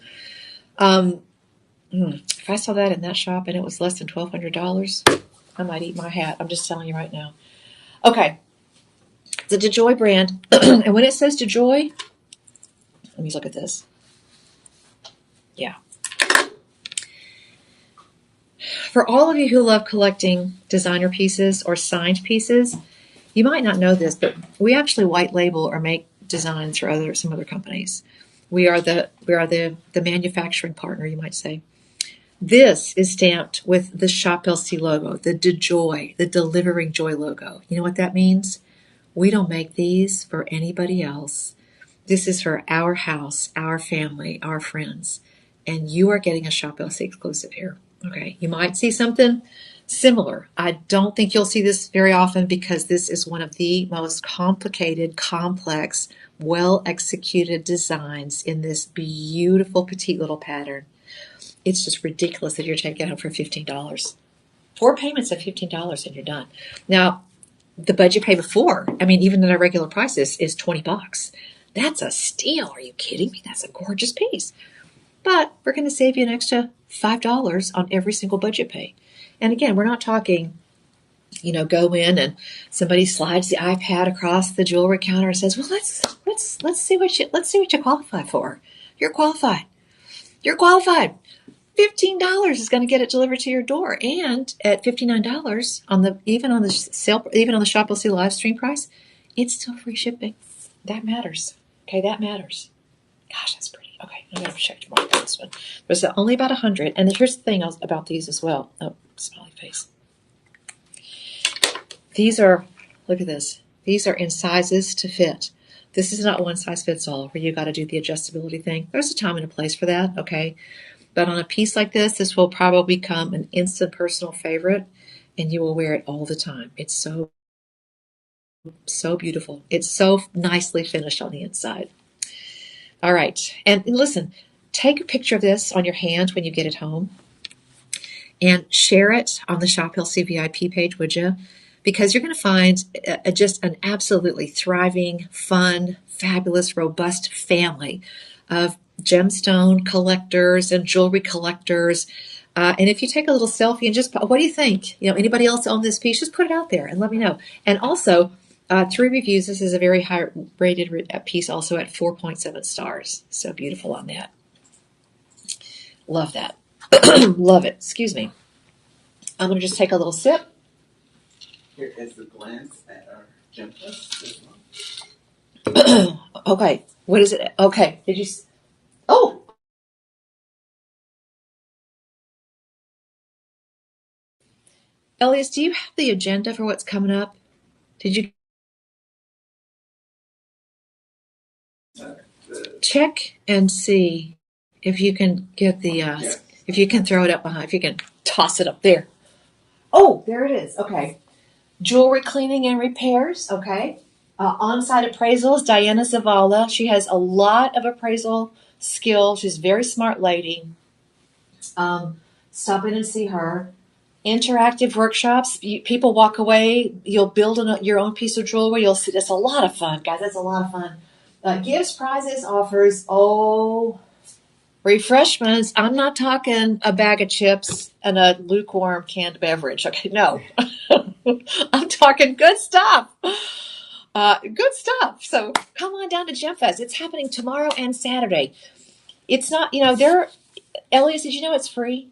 A: If I saw that in that shop and it was less than $1,200, I might eat my hat. I'm just telling you right now. Okay. The DeJoy brand. And when it says DeJoy, let me look at this. Yeah. For all of you who love collecting designer pieces or signed pieces, you might not know this, but we actually white label or make designs for some other companies. We are the manufacturing partner, you might say. This is stamped with the Shop LC logo, the DeJoy, the Delivering Joy logo. You know what that means? We don't make these for anybody else. This is for our house, our family, our friends. And you are getting a Shop LC exclusive here. Okay, you might see something similar. I don't think you'll see this very often, because this is one of the most complicated, complex, well-executed designs in this beautiful petite little pattern. It's just ridiculous that you're taking it home for $15. 4 payments of $15 and you're done. Now, the budget pay before, even at our regular prices, is $20. That's a steal. Are you kidding me? That's a gorgeous piece. But we're going to save you an extra $5 on every single budget pay. And again, we're not talking, go in and somebody slides the iPad across the jewelry counter and says, "Well, let's see what you qualify for. You're qualified. You're qualified." $15 is going to get it delivered to your door, and at $59 on the even on the Shop LC live stream price, it's still free shipping. That matters. Okay, that matters. Gosh, that's pretty. Okay, I gotta check more about this one. There's only about 100, and here's the thing about these as well. Oh, smiley face. These are, look at this. These are in sizes to fit. This is not one size fits all where you got to do the adjustability thing. There's a time and a place for that, okay? But on a piece like this will probably become an instant personal favorite, and you will wear it all the time. It's so beautiful. It's so nicely finished on the inside. All right. And listen, take a picture of this on your hand when you get it home and share it on the Shop LC VIP page, would you? Because you're going to find just an absolutely thriving, fun, fabulous, robust family of gemstone collectors and jewelry collectors. And if you take a little selfie and just, what do you think? Anybody else own this piece? Just put it out there and let me know. And also, 3 reviews. This is a very high rated piece, also at 4.7 stars. So beautiful on that. Love that. Love it. Excuse me. I'm going to just take a little sip.
B: Here is the glance at our gem fest.
A: Okay. What is it? Okay. Did you? Oh. Elias, do you have the agenda for what's coming up? Did you check and see if you can get the, if you can throw it up behind, if you can toss it up there. Oh, there it is. Okay. Jewelry cleaning and repairs. Okay. On-site appraisals, Diana Zavala. She has a lot of appraisal skill. She's a very smart lady. Stop in and see her. Interactive workshops. People walk away. You'll build your own piece of jewelry. You'll see. It's a lot of fun, guys. It's a lot of fun. Gifts, prizes, offers. Oh, refreshments. I'm not talking a bag of chips and a lukewarm canned beverage. Okay, no. I'm talking good stuff. Good stuff. So come on down to GemFest. It's happening tomorrow and Saturday. It's not, Elias, did you know it's free?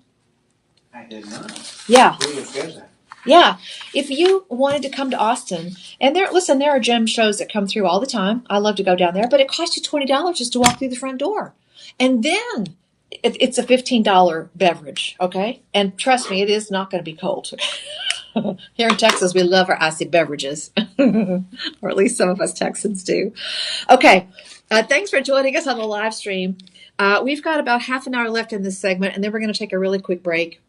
B: I did not.
A: Yeah.
B: Really.
A: Yeah. If you wanted to come to Austin, and there are gem shows that come through all the time. I love to go down there, but it costs you $20 just to walk through the front door. And then it's a $15 beverage, okay? And trust me, it is not going to be cold. Here in Texas, we love our icy beverages, or at least some of us Texans do. Okay, thanks for joining us on the live stream. We've got about half an hour left in this segment, and then we're going to take a really quick break.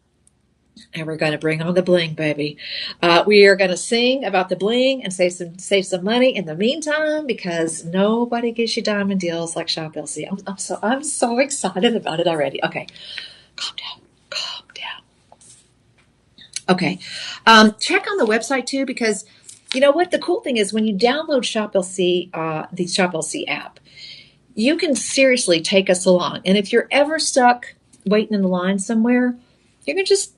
A: And we're going to bring on the bling, baby. We are going to sing about the bling and save some money in the meantime, because nobody gives you diamond deals like Shop LC. I'm so excited about it already. Okay, calm down. Okay, check on the website too, because you know what? The cool thing is when you download Shop LC, the Shop LC app, you can seriously take a salon. And if you're ever stuck waiting in the line somewhere, you can just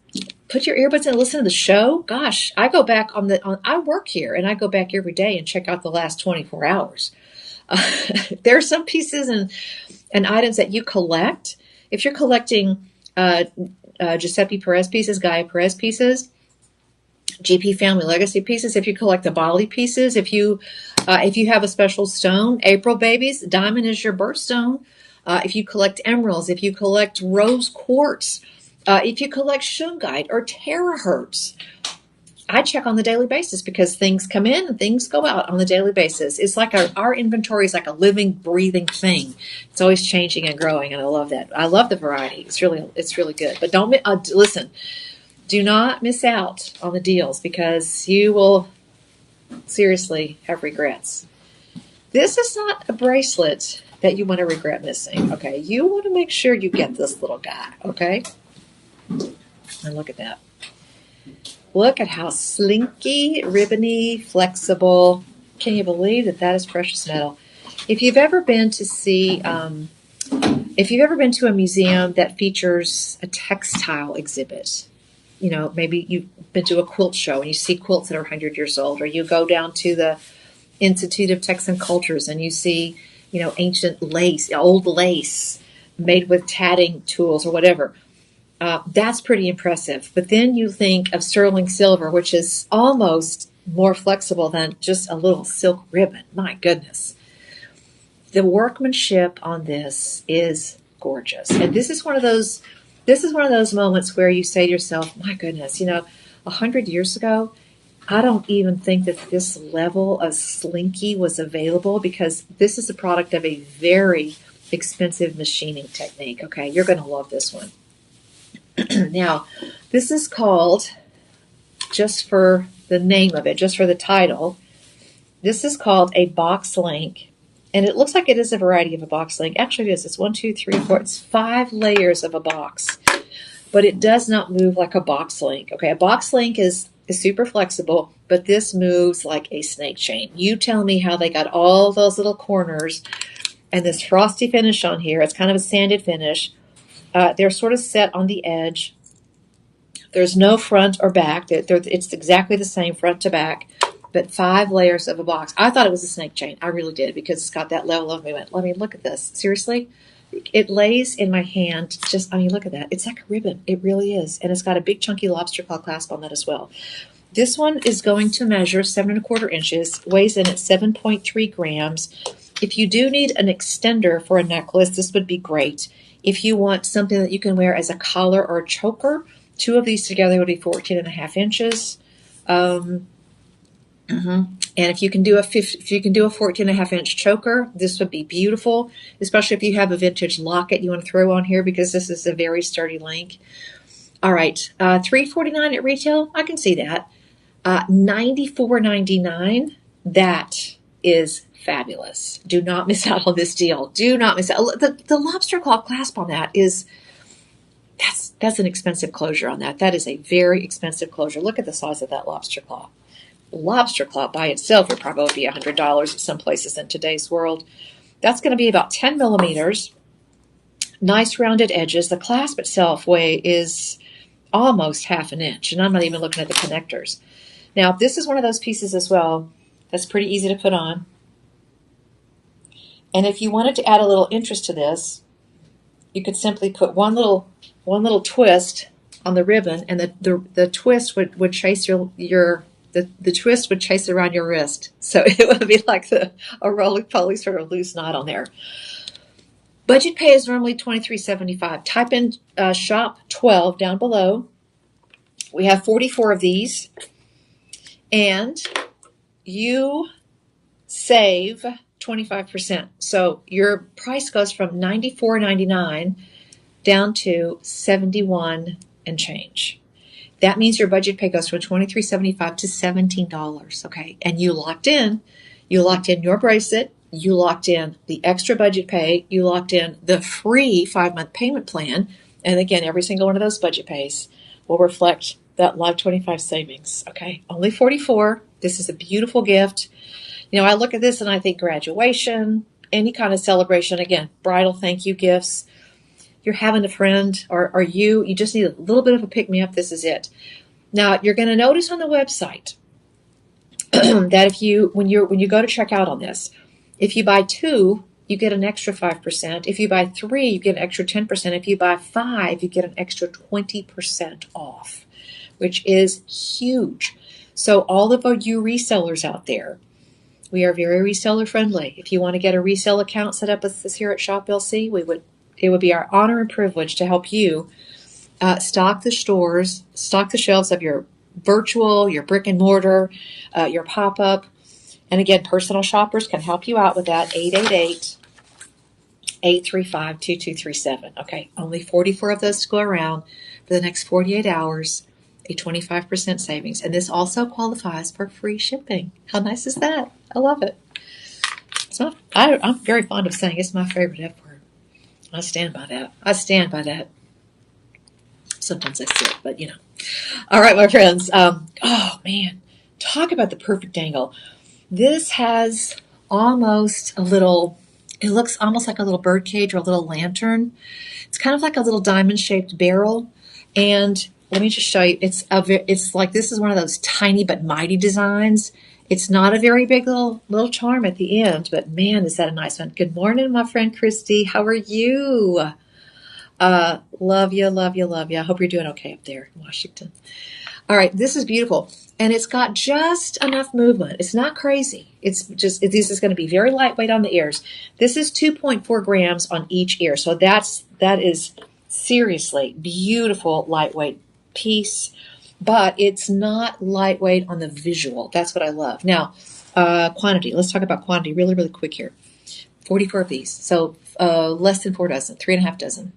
A: put your earbuds in and listen to the show. Gosh, I go back I work here and I go back every day and check out the last 24 hours. There are some pieces and items that you collect. If you're collecting Giuseppe Perez pieces, Gaia Perez pieces, GP Family Legacy pieces, if you collect the Bali pieces, if you have a special stone, April babies, diamond is your birthstone. If you collect emeralds, if you collect rose quartz, if you collect shungite or terahertz, I check on the daily basis because things come in and things go out on the daily basis. It's like our inventory is like a living, breathing thing. It's always changing and growing, and I love that. I love the variety. It's really good. But don't listen. Do not miss out on the deals because you will seriously have regrets. This is not a bracelet that you want to regret missing. Okay, you want to make sure you get this little guy. Okay. And look at that. Look at how slinky, ribbony, flexible. Can you believe that is precious metal? If you've ever been to a museum that features a textile exhibit, maybe you've been to a quilt show and you see quilts that are 100 years old, or you go down to the Institute of Texan Cultures and you see, ancient lace, old lace made with tatting tools or whatever. That's pretty impressive. But then you think of sterling silver, which is almost more flexible than just a little silk ribbon. My goodness. The workmanship on this is gorgeous. And this is one of those moments where you say to yourself, my goodness, 100 years ago, I don't even think that this level of slinky was available, because this is a product of a very expensive machining technique. Okay, you're going to love this one. Now, this is called, just for the name of it, just for the title, this is called a box link. And it looks like it is a variety of a box link. Actually, it is. It's 1, 2, 3, 4. It's 5 layers of a box. But it does not move like a box link. Okay, a box link is super flexible, but this moves like a snake chain. You tell me how they got all those little corners and this frosty finish on here. It's kind of a sanded finish. They're sort of set on the edge. There's no front or back. It's exactly the same front to back, but 5 layers of a box. I thought it was a snake chain. I really did, because it's got that level of movement. Let me look at this. Seriously? It lays in my hand. Look at that. It's like a ribbon. It really is. And it's got a big chunky lobster claw clasp on that as well. This one is going to measure 7¼ inches, weighs in at 7.3 grams. If you do need an extender for a necklace, this would be great. If you want something that you can wear as a collar or a choker, 2 of these together would be 14.5 inches. And if you can do a 14.5 inch choker, this would be beautiful, especially if you have a vintage locket you want to throw on here, because this is a very sturdy link. All right, $3.49 at retail. I can see that. $94.99. That is fabulous. Do not miss out on this deal. Do not miss out. The lobster claw clasp on that is that's an expensive closure on that. That is a very expensive closure. Look at the size of that lobster claw. Lobster claw by itself would probably be $100 at some places in today's world. That's going to be about 10 millimeters. Nice rounded edges. The clasp itself is almost 1/2 inch, and I'm not even looking at the connectors. Now, this is one of those pieces as well that's pretty easy to put on. And if you wanted to add a little interest to this, you could simply put one little twist on the ribbon, and the twist would chase the twist would chase around your wrist. So it would be like a roly-poly sort of loose knot on there. Budget pay is normally $23.75. Type in shop 12 down below. We have 44 of these. And you save 25%. So your price goes from $94.99 down to $71 and change. That means your budget pay goes from $23.75 to $17, okay? And you locked in your bracelet, you locked in the extra budget pay, you locked in the free 5-month payment plan, and again, every single one of those budget pays will reflect that Live 25 savings, okay? Only 44. This is a beautiful gift. I look at this and I think graduation, any kind of celebration, again, bridal thank you gifts. You're having a friend, or you just need a little bit of a pick-me-up, this is it. Now, you're going to notice on the website that when you go to check out on this, if you buy 2, you get an extra 5%. If you buy 3, you get an extra 10%. If you buy 5, you get an extra 20% off, which is huge. So all of you resellers out there, we are very reseller friendly. If you want to get a resale account set up with us here at Shop LC, it would be our honor and privilege to help you stock the shelves of your virtual, your brick and mortar, your pop-up. And again, personal shoppers can help you out with that. 888-835-2237. Okay, only 44 of those to go around for the next 48 hours, a 25% savings. And this also qualifies for free shipping. How nice is that? I love it. I'm very fond of saying it's my favorite F word. I stand by that. Sometimes I sit, but All right, my friends. Oh, man. Talk about the perfect angle. This has it looks almost like a little bird cage or a little lantern. It's kind of like a little diamond-shaped barrel. And let me just show you. It's like this is one of those tiny but mighty designs. It's not a very big little charm at the end, but man, is that a nice one. Good morning, my friend Christy. How are you? Love you, love you, love you. I hope you're doing okay up there in Washington. All right, this is beautiful. And it's got just enough movement. It's not crazy. It's just, this is going to be very lightweight on the ears. This is 2.4 grams on each ear. So that is seriously beautiful, lightweight piece. But it's not lightweight on the visual. That's what I love. Now, quantity. Let's talk about quantity really, really quick here. 44 of these. So less than 4 dozen, 3.5 dozen.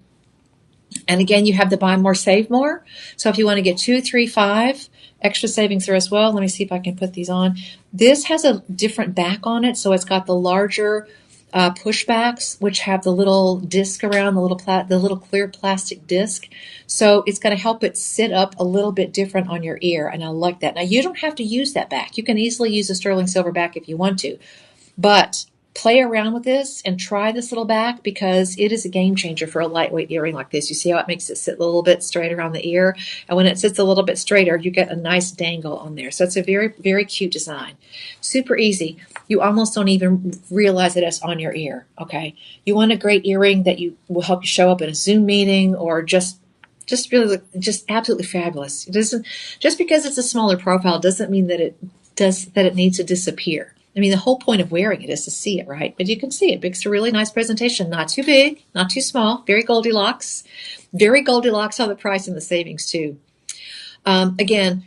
A: And again, you have the buy more, save more. So if you want to get 2, 3, 5 extra savings there as well. Let me see if I can put these on. This has a different back on it. So it's got the larger pushbacks, which have the little disc around, the little clear plastic disc. So it's going to help it sit up a little bit different on your ear. And I like that. Now, you don't have to use that back. You can easily use a sterling silver back if you want to. But play around with this and try this little back because it is a game changer for a lightweight earring like this. You see how it makes it sit a little bit straighter on the ear? And when it sits a little bit straighter, you get a nice dangle on there. So it's a very, very cute design. Super easy. You almost don't even realize that it's on your ear, okay? You want a great earring that will help you show up in a Zoom meeting or just really, just absolutely fabulous. It doesn't, just because it's a smaller profile doesn't mean that it needs to disappear. I mean, the whole point of wearing it is to see it, right? But you can see it makes a really nice presentation. Not too big, not too small. Very Goldilocks. Very Goldilocks on the price and the savings, too. Again,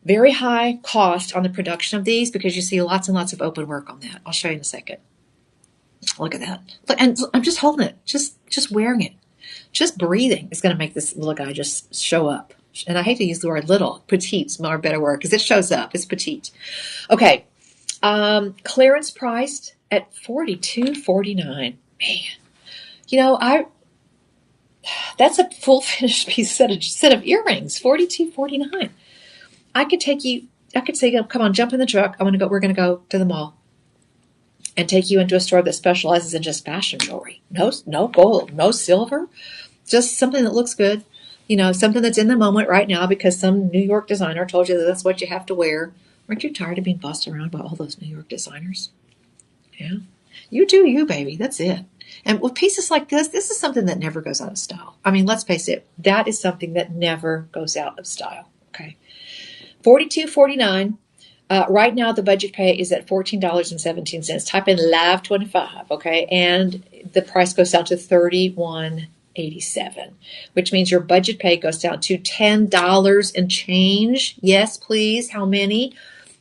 A: very high cost on the production of these because you see lots and lots of open work on that. I'll show you in a second. Look at that. And I'm just holding it, just wearing it. Just breathing is going to make this little guy just show up. And I hate to use the word little. Petite's more better word because it shows up. It's petite. Okay. Clearance priced at $42.49. Man, that's a full finished piece set of earrings. $42.49. I could say, come on, jump in the truck. We're going to go to the mall and take you into a store that specializes in just fashion jewelry. No gold, no silver, just something that looks good. Something that's in the moment right now because some New York designer told you that that's what you have to wear. Aren't you tired of being bossed around by all those New York designers? Yeah. You do you, baby. That's it. And with pieces like this is something that never goes out of style. I mean, let's face it. That is something that never goes out of style. Okay. $42.49. Right now, the budget pay is at $14.17. Type in live 25. Okay. And the price goes down to $31.87, which means your budget pay goes down to $10 and change. Yes, please. How many?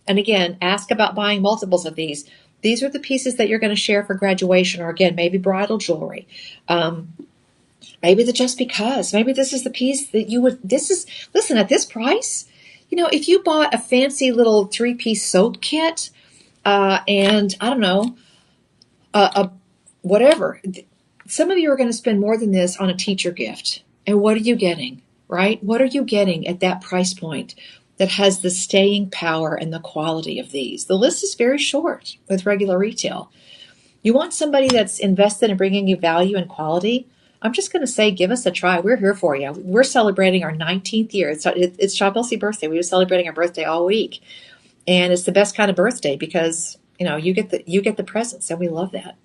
A: And again, ask about buying multiples of these. These are the pieces that you're going to share for graduation or, again, maybe bridal jewelry. Maybe the just because. Maybe this is the piece that listen, at this price, if you bought a fancy little 3-piece soap kit and, I don't know, whatever, some of you are going to spend more than this on a teacher gift. And what are you getting, right? What are you getting at that price point that has the staying power and the quality of these? The list is very short with regular retail. You want somebody that's invested in bringing you value and quality? I'm just going to say, give us a try. We're here for you. We're celebrating our 19th year. It's Shop LC birthday. We were celebrating our birthday all week. And it's the best kind of birthday because, you get the presents, and we love that.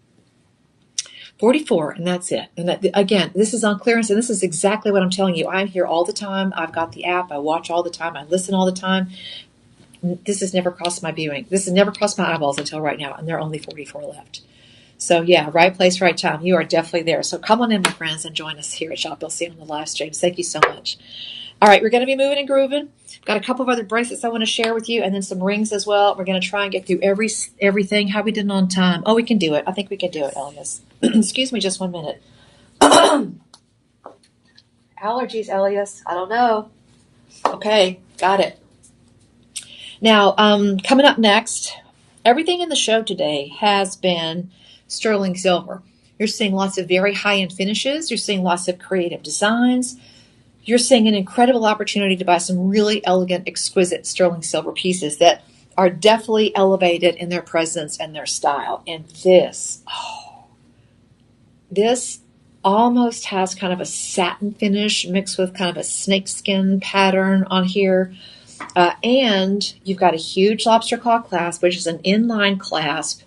A: 44, and that's it. And again, this is on clearance, and this is exactly what I'm telling you. I'm here all the time. I've got the app. I watch all the time. I listen all the time. This has never crossed my viewing. This has never crossed my eyeballs until right now, and there are only 44 left. So, yeah, right place, right time. You are definitely there. So come on in, my friends, and join us here at Shop LC on the live streams. Thank you so much. All right, we're going to be moving and grooving. Got a couple of other bracelets I want to share with you, and then some rings as well. We're going to try and get through everything. How we did on time? Oh, we can do it. I think we can do it, Elias. Excuse me just 1 minute. Allergies, Elias. I don't know. Okay, got it. Now, coming up next, everything in the show today has been sterling silver. You're seeing lots of very high-end finishes. You're seeing lots of creative designs. You're seeing an incredible opportunity to buy some really elegant, exquisite sterling silver pieces that are definitely elevated in their presence and their style. And this almost has kind of a satin finish mixed with kind of a snakeskin pattern on here. And you've got a huge lobster claw clasp, which is an inline clasp.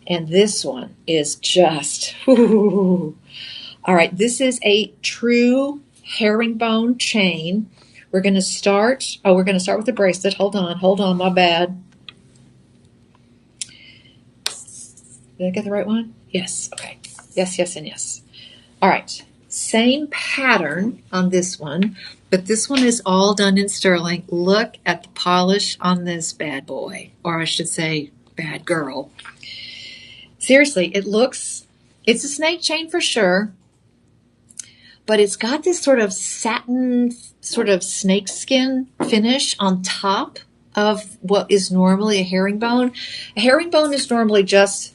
A: And this one is just, All right, this is a true herringbone chain. We're going to start with the bracelet. Hold on, my bad. Did I get the right one? Yes, okay. Yes, and yes. All right, same pattern on this one, but this one is all done in sterling. Look at the polish on this bad boy, or I should say bad girl. Seriously, it's a snake chain for sure, but it's got this sort of satin, sort of snakeskin finish on top of what is normally a herringbone. A herringbone is normally just,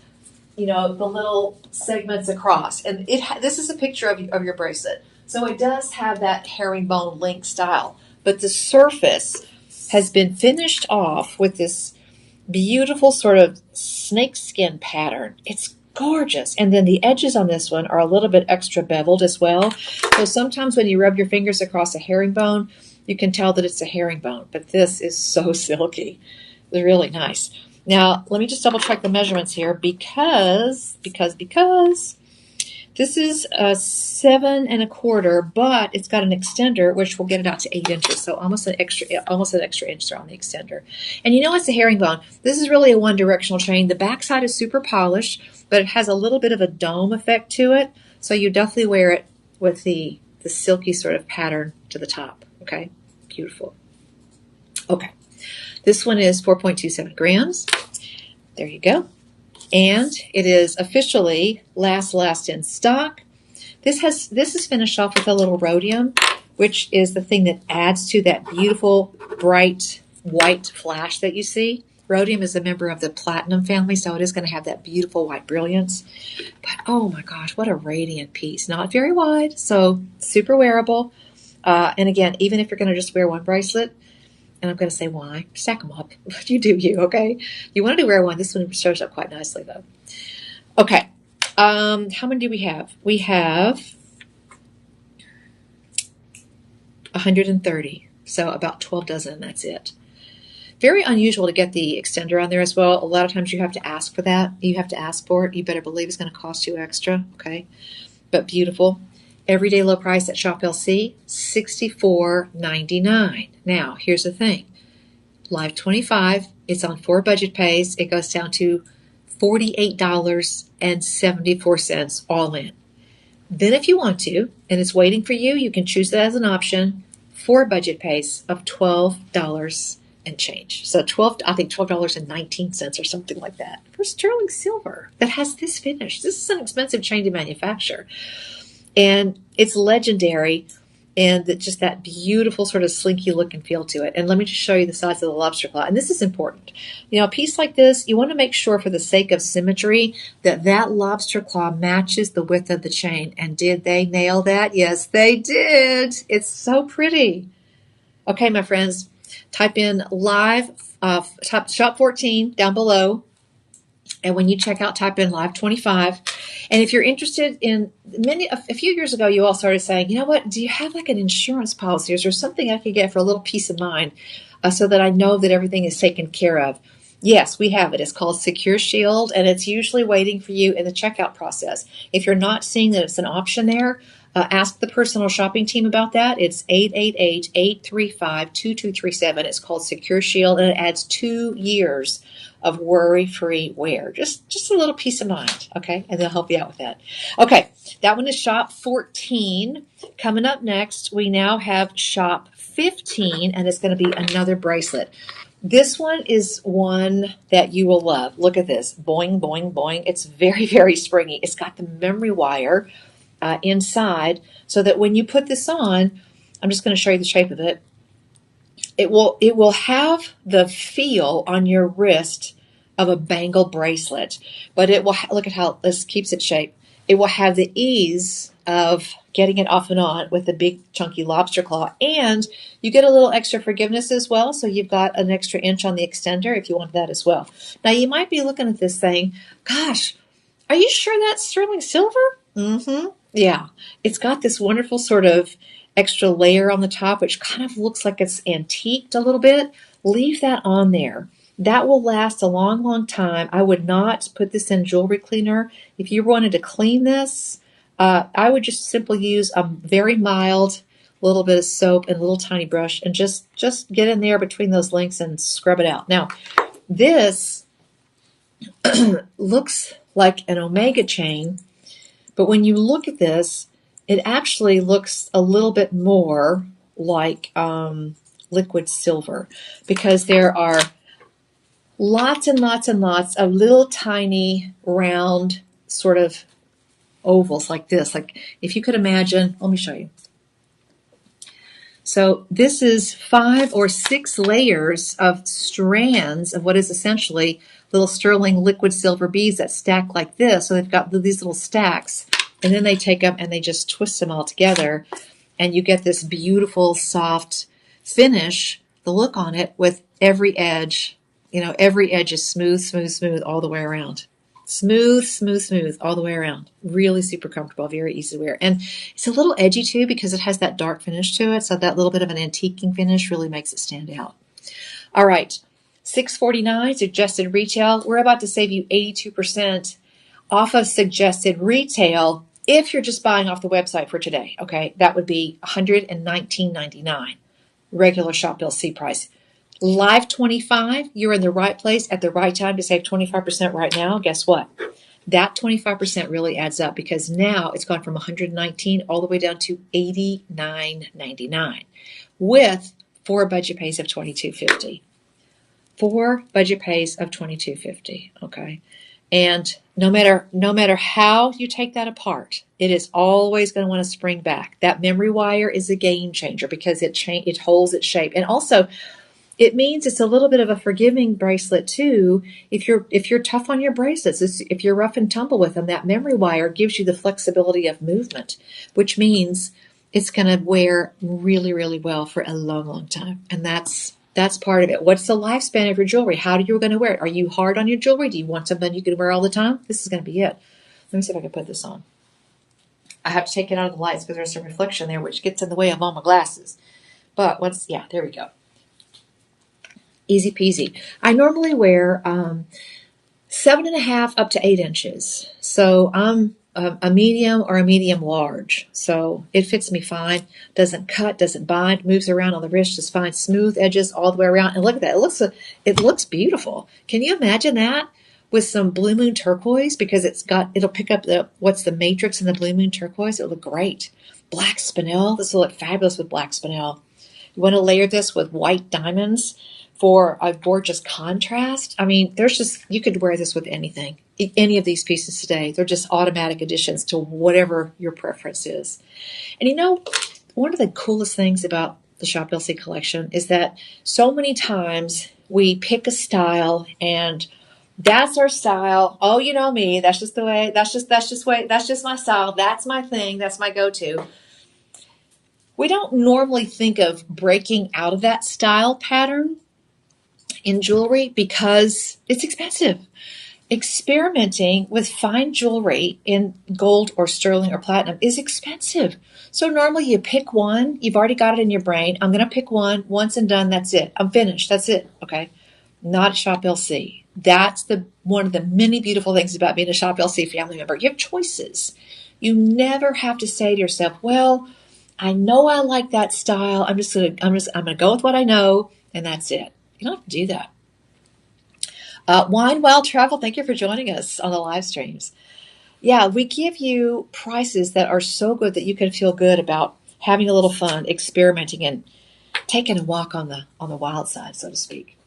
A: the little segments across. And this is a picture of your bracelet. So it does have that herringbone link style, but the surface has been finished off with this beautiful sort of snakeskin pattern. It's gorgeous. And then the edges on this one are a little bit extra beveled as well. So sometimes when you rub your fingers across a herringbone, you can tell that it's a herringbone. But this is so silky. It's really nice. Now, let me just double check the measurements here because this is a 7 1/4, but it's got an extender, which will get it out to 8 inches. So almost an extra inch there on the extender. And it's a herringbone. This is really a one-directional chain. The backside is super polished, but it has a little bit of a dome effect to it. So you definitely wear it with the silky sort of pattern to the top. Okay, beautiful. Okay, this one is 4.27 grams. There you go. And it is officially last in stock. This is finished off with a little rhodium, which is the thing that adds to that beautiful, bright, white flash that you see. Rhodium is a member of the platinum family, so it is going to have that beautiful white brilliance. But oh my gosh, what a radiant piece. Not very wide, so super wearable. And again, even if you're going to just wear one bracelet, and I'm going to say why, stack them up. You do you, okay? You want to wear one. This one shows up quite nicely, though. Okay. How many do we have? We have 130. So about 12 dozen, and that's it. Very unusual to get the extender on there as well. A lot of times you have to ask for that. You have to ask for it. You better believe it's going to cost you extra, okay? But beautiful. Everyday low price at Shop LC, $64.99. Now, here's the thing. Live 25, it's on 4 budget pays. It goes down to $48.74 all in. Then if you want to, and it's waiting for you, you can choose that as an option, 4 budget pays of $12 and change. So $12.19 or something like that for sterling silver that has this finish. This is an expensive chain to manufacture. And it's legendary, and just that beautiful sort of slinky look and feel to it. And let me just show you the size of the lobster claw. And this is important. A piece like this, you want to make sure for the sake of symmetry that lobster claw matches the width of the chain. And did they nail that? Yes, they did. It's so pretty. Okay, my friends, type in live, shop 14 down below. And when you check out, type in live 25. And if you're interested in a few years ago, you all started saying, you know what, do you have like an insurance policy? Is there something I could get for a little peace of mind so that I know that everything is taken care of? Yes, we have it. It's called Secure Shield, and it's usually waiting for you in the checkout process. If you're not seeing that it's an option there, ask the personal shopping team about that. It's 888-835-2237. It's called Secure Shield, and it adds 2 years of worry-free wear. Just a little peace of mind, okay? And they'll help you out with that. Okay, that one is Shop 14. Coming up next, we now have Shop 15, and it's going to be another bracelet. This one is one that you will love. Look at this. Boing, boing, boing. It's very, very springy. It's got the memory wire inside so that when you put this on, I'm just going to show you the shape of it. It will have the feel on your wrist of a bangle bracelet, but it will look at how this keeps its shape. It will have the ease of getting it off and on with the big chunky lobster claw, and you get a little extra forgiveness as well. So you've got an extra inch on the extender if you want that as well. Now you might be looking at this saying, "Gosh, are you sure that's sterling silver?" Mm-hmm. Yeah, it's got this wonderful sort of extra layer on the top, which kind of looks like it's antiqued a little bit. Leave that on there. That will last a long, long time. I would not put this in jewelry cleaner. If you wanted to clean this, I would just simply use a very mild little bit of soap and a little tiny brush and just get in there between those links and scrub it out. Now, this looks like an omega chain, but when you look at this, it actually looks a little bit more like liquid silver, because there are lots and lots and lots of little tiny round sort of ovals like this. Like if you could imagine, let me show you. So this is 5 or 6 layers of strands of what is essentially little sterling liquid silver beads that stack like this. So they've got these little stacks, and then they take them and they just twist them all together, and you get this beautiful soft finish, the look on it, with every edge. Every edge is smooth, smooth, smooth all the way around. Smooth, smooth, smooth all the way around. Really super comfortable, very easy to wear. And it's a little edgy too because it has that dark finish to it. So that little bit of an antiquing finish really makes it stand out. All right, $6.49 suggested retail. We're about to save you 82% off of suggested retail if you're just buying off the website for today. Okay, that would be $119.99. Regular Shop Bill C price. Live 25, you're in the right place at the right time to save 25% right now. Guess what? That 25% really adds up because now it's gone from $119 all the way down to $89.99 with 4 budget pays of $22.50. 4 budget pays of $22.50. Okay. And no matter how you take that apart, it is always going to want to spring back. That memory wire is a game changer because it holds its shape. And also, it means it's a little bit of a forgiving bracelet too. If you're tough on your bracelets, if you're rough and tumble with them, that memory wire gives you the flexibility of movement, which means it's going to wear really, really well for a long, long time. And that's part of it. What's the lifespan of your jewelry? How are you going to wear it? Are you hard on your jewelry? Do you want something you can wear all the time? This is going to be it. Let me see if I can put this on. I have to take it out of the lights because there's some reflection there, which gets in the way of all my glasses. But there we go. Easy peasy. I normally wear 7.5 up to 8 inches. So I'm a medium or a medium large. So it fits me fine. Doesn't cut, doesn't bind, moves around on the wrist just fine. Smooth edges all the way around. And look at that. It looks beautiful. Can you imagine that with some blue moon turquoise? Because it'll pick up what's the matrix in the blue moon turquoise. It'll look great. Black spinel. This will look fabulous with black spinel. You want to layer this with white diamonds for a gorgeous contrast. I mean, you could wear this with anything. Any of these pieces today, they're just automatic additions to whatever your preference is. And one of the coolest things about the Shop LC collection is that so many times we pick a style and that's our style. Oh, you know me. That's just the way. That's just my style. That's my thing. That's my go-to. We don't normally think of breaking out of that style pattern in jewelry because it's expensive. Experimenting with fine jewelry in gold or sterling or platinum is expensive. So normally you pick one, you've already got it in your brain. I'm going to pick one, once and done, that's it. I'm finished, that's it, okay? Not a Shop LC. That's one of the many beautiful things about being a Shop LC family member. You have choices. You never have to say to yourself, well, I know I like that style. I'm gonna go with what I know, and that's it. You don't have to do that. Wine Well Travel, thank you for joining us on the live streams. Yeah, we give you prices that are so good that you can feel good about having a little fun, experimenting, and taking a walk on the wild side, so to speak.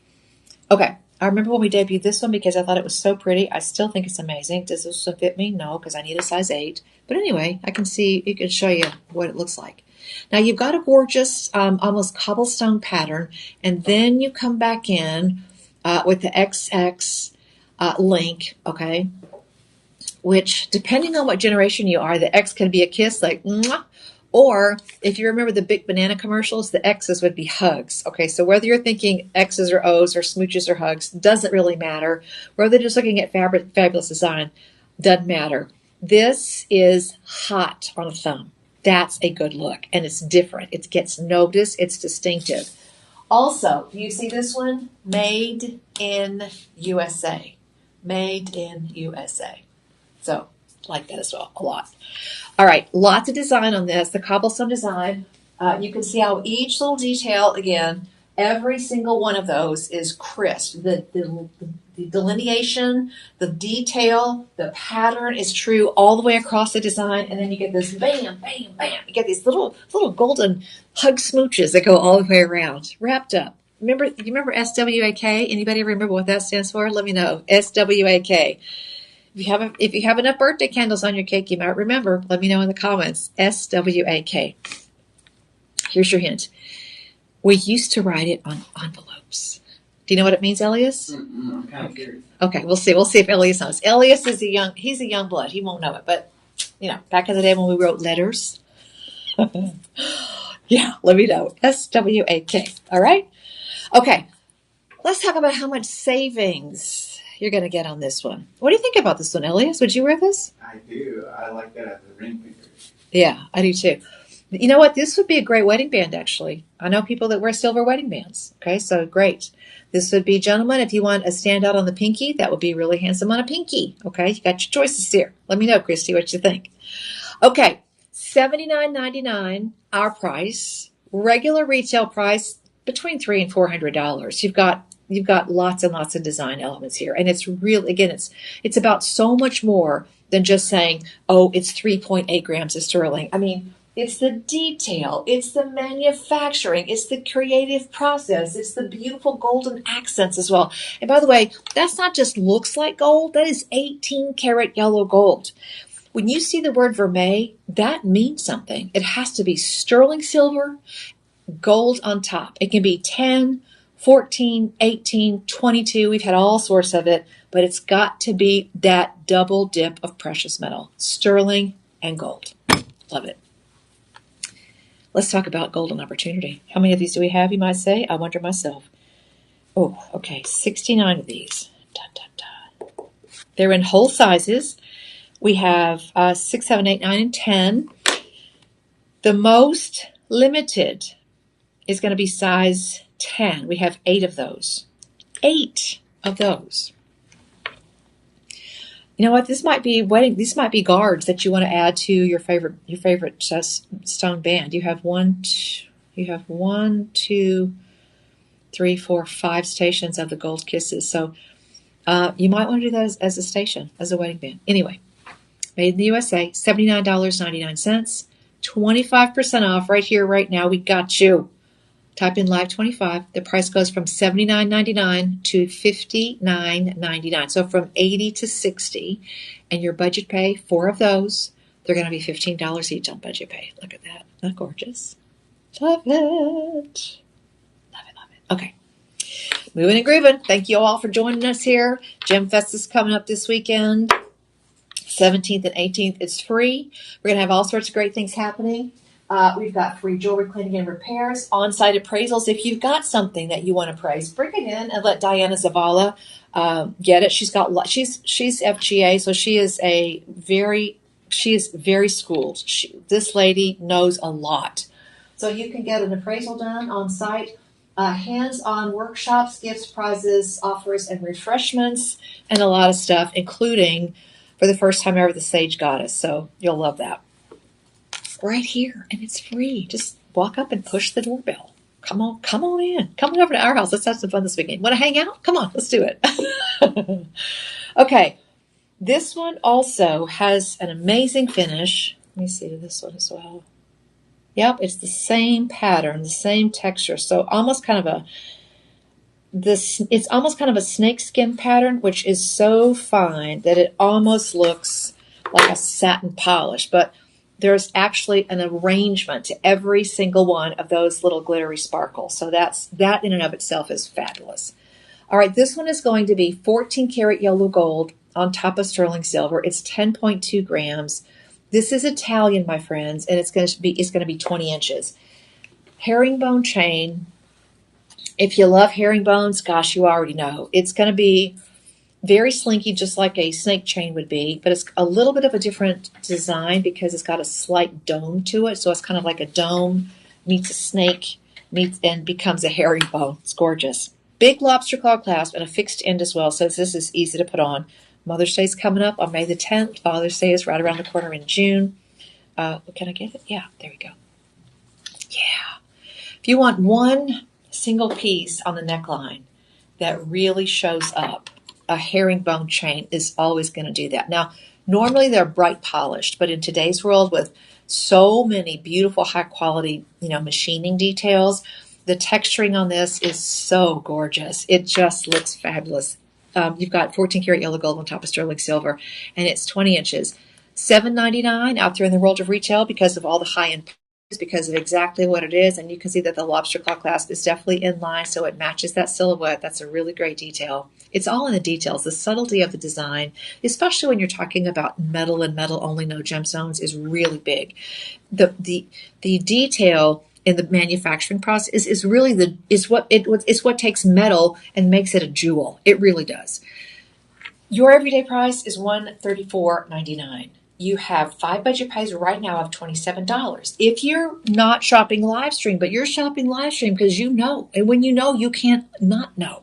A: Okay, I remember when we debuted this one because I thought it was so pretty. I still think it's amazing. Does this one fit me? No, because I need a size 8. But anyway, it can show you what it looks like. Now you've got a gorgeous, almost cobblestone pattern, and then you come back in with the XX link, okay? Which, depending on what generation you are, the X can be a kiss, like mwah, or if you remember the big banana commercials, the X's would be hugs. Okay, so whether you're thinking X's or O's or smooches or hugs, doesn't really matter. Whether you're just looking at fabulous design, doesn't matter. This is hot on a thumb. That's a good look, and it's different. It gets noticed. It's distinctive. Also, do you see this one? Made in USA. Made in USA. So Like that as well, a lot. All right, lots of design on this. The cobblestone design. You can see how each little detail, again, every single one of those is crisp. The delineation, the detail, the pattern is true all the way across the design, and then you get this bam, bam, bam. You get these little golden hug smooches that go all the way around, wrapped up. You remember SWAK? Anybody remember what that stands for? Let me know. SWAK. If you have enough birthday candles on your cake, you might remember. Let me know in the comments. SWAK. Here's your hint. We used to write it on envelopes. Do you know what it means, Elias?
B: I'm kind of curious.
A: Okay, we'll see. We'll see if Elias knows. Elias is he's a young blood. He won't know it, but back in the day when we wrote letters. Yeah, let me know. SWAK. All right. Okay. Let's talk about how much savings you're going to get on this one. What do you think about this one, Elias? Would you wear this?
B: I do. I like that as a ring finger.
A: Yeah, I do too. You know what? This would be a great wedding band, actually. I know people that wear silver wedding bands. Okay, so great. This would be, gentlemen, if you want a standout on the pinky, that would be really handsome on a pinky. Okay, you got your choices here. Let me know, Christy, what you think. Okay, $79.99, our price. Regular retail price, between $300 and $400. You've got lots and lots of design elements here. And it's really, again, it's about so much more than just saying, oh, it's 3.8 grams of sterling. I mean, it's the detail, it's the manufacturing, it's the creative process, it's the beautiful golden accents as well. And by the way, that's not just looks like gold, that is 18 karat yellow gold. When you see the word vermeil, that means something. It has to be sterling silver, gold on top. It can be 10, 14, 18, 22. We've had all sorts of it, but it's got to be that double dip of precious metal, sterling and gold. Love it. Let's talk about golden opportunity. How many of these do we have, you might say? I wonder myself. Oh, okay, 69 of these. Dun, dun, dun. They're in whole sizes. We have 6, 7, 8, 9, and 10. The most limited is going to be size 10. We have 8 of those. 8 of those. You know what? This might be These might be guards that you want to add to your favorite stone band. You have 1, 2, 3, 4, 5 stations of the gold kisses. So you might want to do that as a station, as a wedding band. Anyway, made in the USA, $79.99, 25% off right here, right now. We got you. Type in Live 25. The price goes from $79.99 to $59.99. So from $80 to $60. And your budget pay, 4 of those, they're going to be $15 each on budget pay. Look at that. Isn't that gorgeous? Love it. Love it, love it. Okay. Moving and grooving. Thank you all for joining us here. Gem Fest is coming up this weekend. 17th and 18th. It's free. We're going to have all sorts of great things happening. We've got free jewelry cleaning and repairs, on-site appraisals. If you've got something that you want to appraise, bring it in and let Diana Zavala get it. She's FGA, so she is very schooled. This lady knows a lot. So you can get an appraisal done on site, hands-on workshops, gifts, prizes, offers, and refreshments, and a lot of stuff, including, for the first time ever, the Sage Goddess. So you'll love that. Right here, and it's free. Just walk up and push the doorbell. Come on in. Come on over to our house. Let's have some fun this weekend. Want to hang out? Come on, let's do it. Okay, this one also has an amazing finish. Let me see this one as well. Yep, it's the same pattern, the same texture. So it's almost kind of a snakeskin pattern, which is so fine that it almost looks like a satin polish, but there's actually an arrangement to every single one of those little glittery sparkles. So that in and of itself is fabulous. All right, this one is going to be 14 karat yellow gold on top of sterling silver. It's 10.2 grams. This is Italian, my friends, and it's going to be 20 inches. Herringbone chain. If you love herringbones, gosh, you already know. It's going to be very slinky, just like a snake chain would be, but it's a little bit of a different design because it's got a slight dome to it. So it's kind of like a dome meets a snake and becomes a herringbone. It's gorgeous. Big lobster claw clasp and a fixed end as well, so this is easy to put on. Mother's Day is coming up on May the 10th. Father's Day is right around the corner in June. Can I get it? Yeah, there we go. Yeah. If you want one single piece on the neckline that really shows up, a herringbone chain is always going to do that. Now, normally they're bright polished, but in today's world with so many beautiful, high quality, machining details, the texturing on this is so gorgeous. It just looks fabulous. You've got 14 karat yellow gold on top of sterling silver, and it's 20 inches. $7.99 out there in the world of retail because of all the high end, because of exactly what it is. And you can see that the lobster claw clasp is definitely in line, so it matches that silhouette. That's a really great detail. It's all in the details. The subtlety of the design, especially when you're talking about metal and metal only, no gemstones, is really big. The detail in the manufacturing process is really what takes metal and makes it a jewel. It really does. Your everyday price is $134.99. You have 5 budget pays right now of $27. If you're not shopping live stream, but you're shopping live stream because you know, and when you know, you can't not know.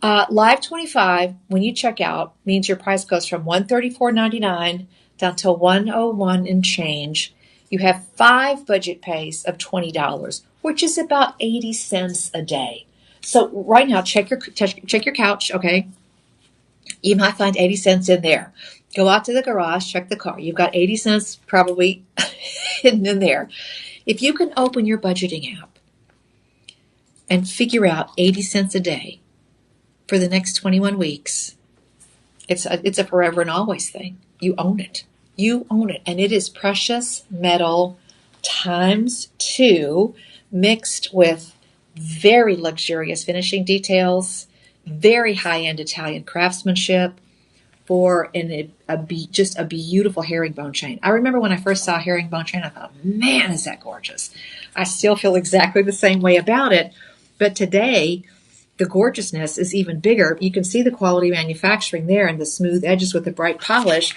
A: Live 25, when you check out, means your price goes from $134.99 down to $101 and change. You have 5 budget pays of $20, which is about 80 cents a day. So right now, check your couch, okay? You might find 80 cents in there. Go out to the garage, check the car. You've got 80 cents probably hidden in there. If you can open your budgeting app and figure out 80 cents a day for the next 21 weeks, it's a forever and always thing. You own it. You own it. And it is precious metal times 2 mixed with very luxurious finishing details, very high-end Italian craftsmanship for just a beautiful herringbone chain. I remember when I first saw a herringbone chain, I thought, man, is that gorgeous. I still feel exactly the same way about it. But today, the gorgeousness is even bigger. You can see the quality manufacturing there and the smooth edges with the bright polish,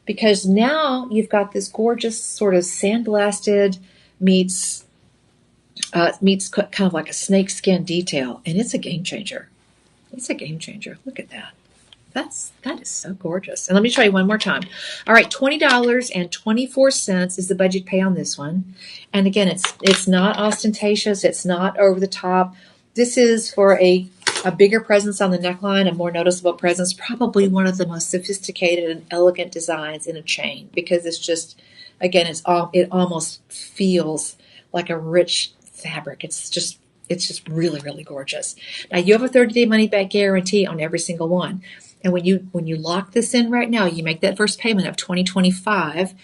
A: because now you've got this gorgeous sort of sandblasted meets kind of like a snakeskin detail, and it's a game changer. It's a game changer. Look at that. That is so gorgeous. And let me show you one more time. All right, $20.24 is the budget pay on this one. And again, it's not ostentatious. It's not over the top. This is for a bigger presence on the neckline, a more noticeable presence, probably one of the most sophisticated and elegant designs in a chain, because it's just, again, it almost feels like a rich fabric. It's just really, really gorgeous. Now, you have a 30-day money-back guarantee on every single one. And when you lock this in right now, you make that first payment of $20.25,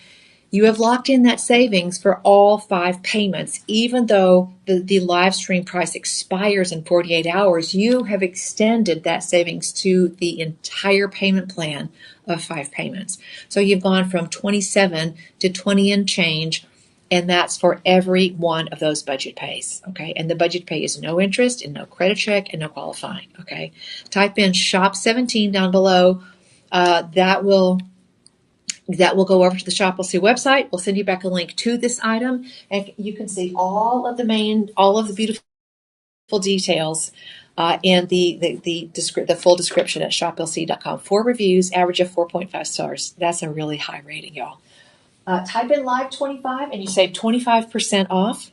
A: you have locked in that savings for all 5 payments. Even though the live stream price expires in 48 hours, you have extended that savings to the entire payment plan of 5 payments. So you've gone from 27 to 20 and change, and that's for every one of those budget pays, okay? And the budget pay is no interest and no credit check and no qualifying, okay? Type in Shop 17 down below. That will go over to the Shop LC website. We'll send you back a link to this item, and you can see all of the beautiful details and the full description at shoplc.com. 4 reviews, average of 4.5 stars. That's a really high rating, y'all. Type in Live 25 and you save 25% off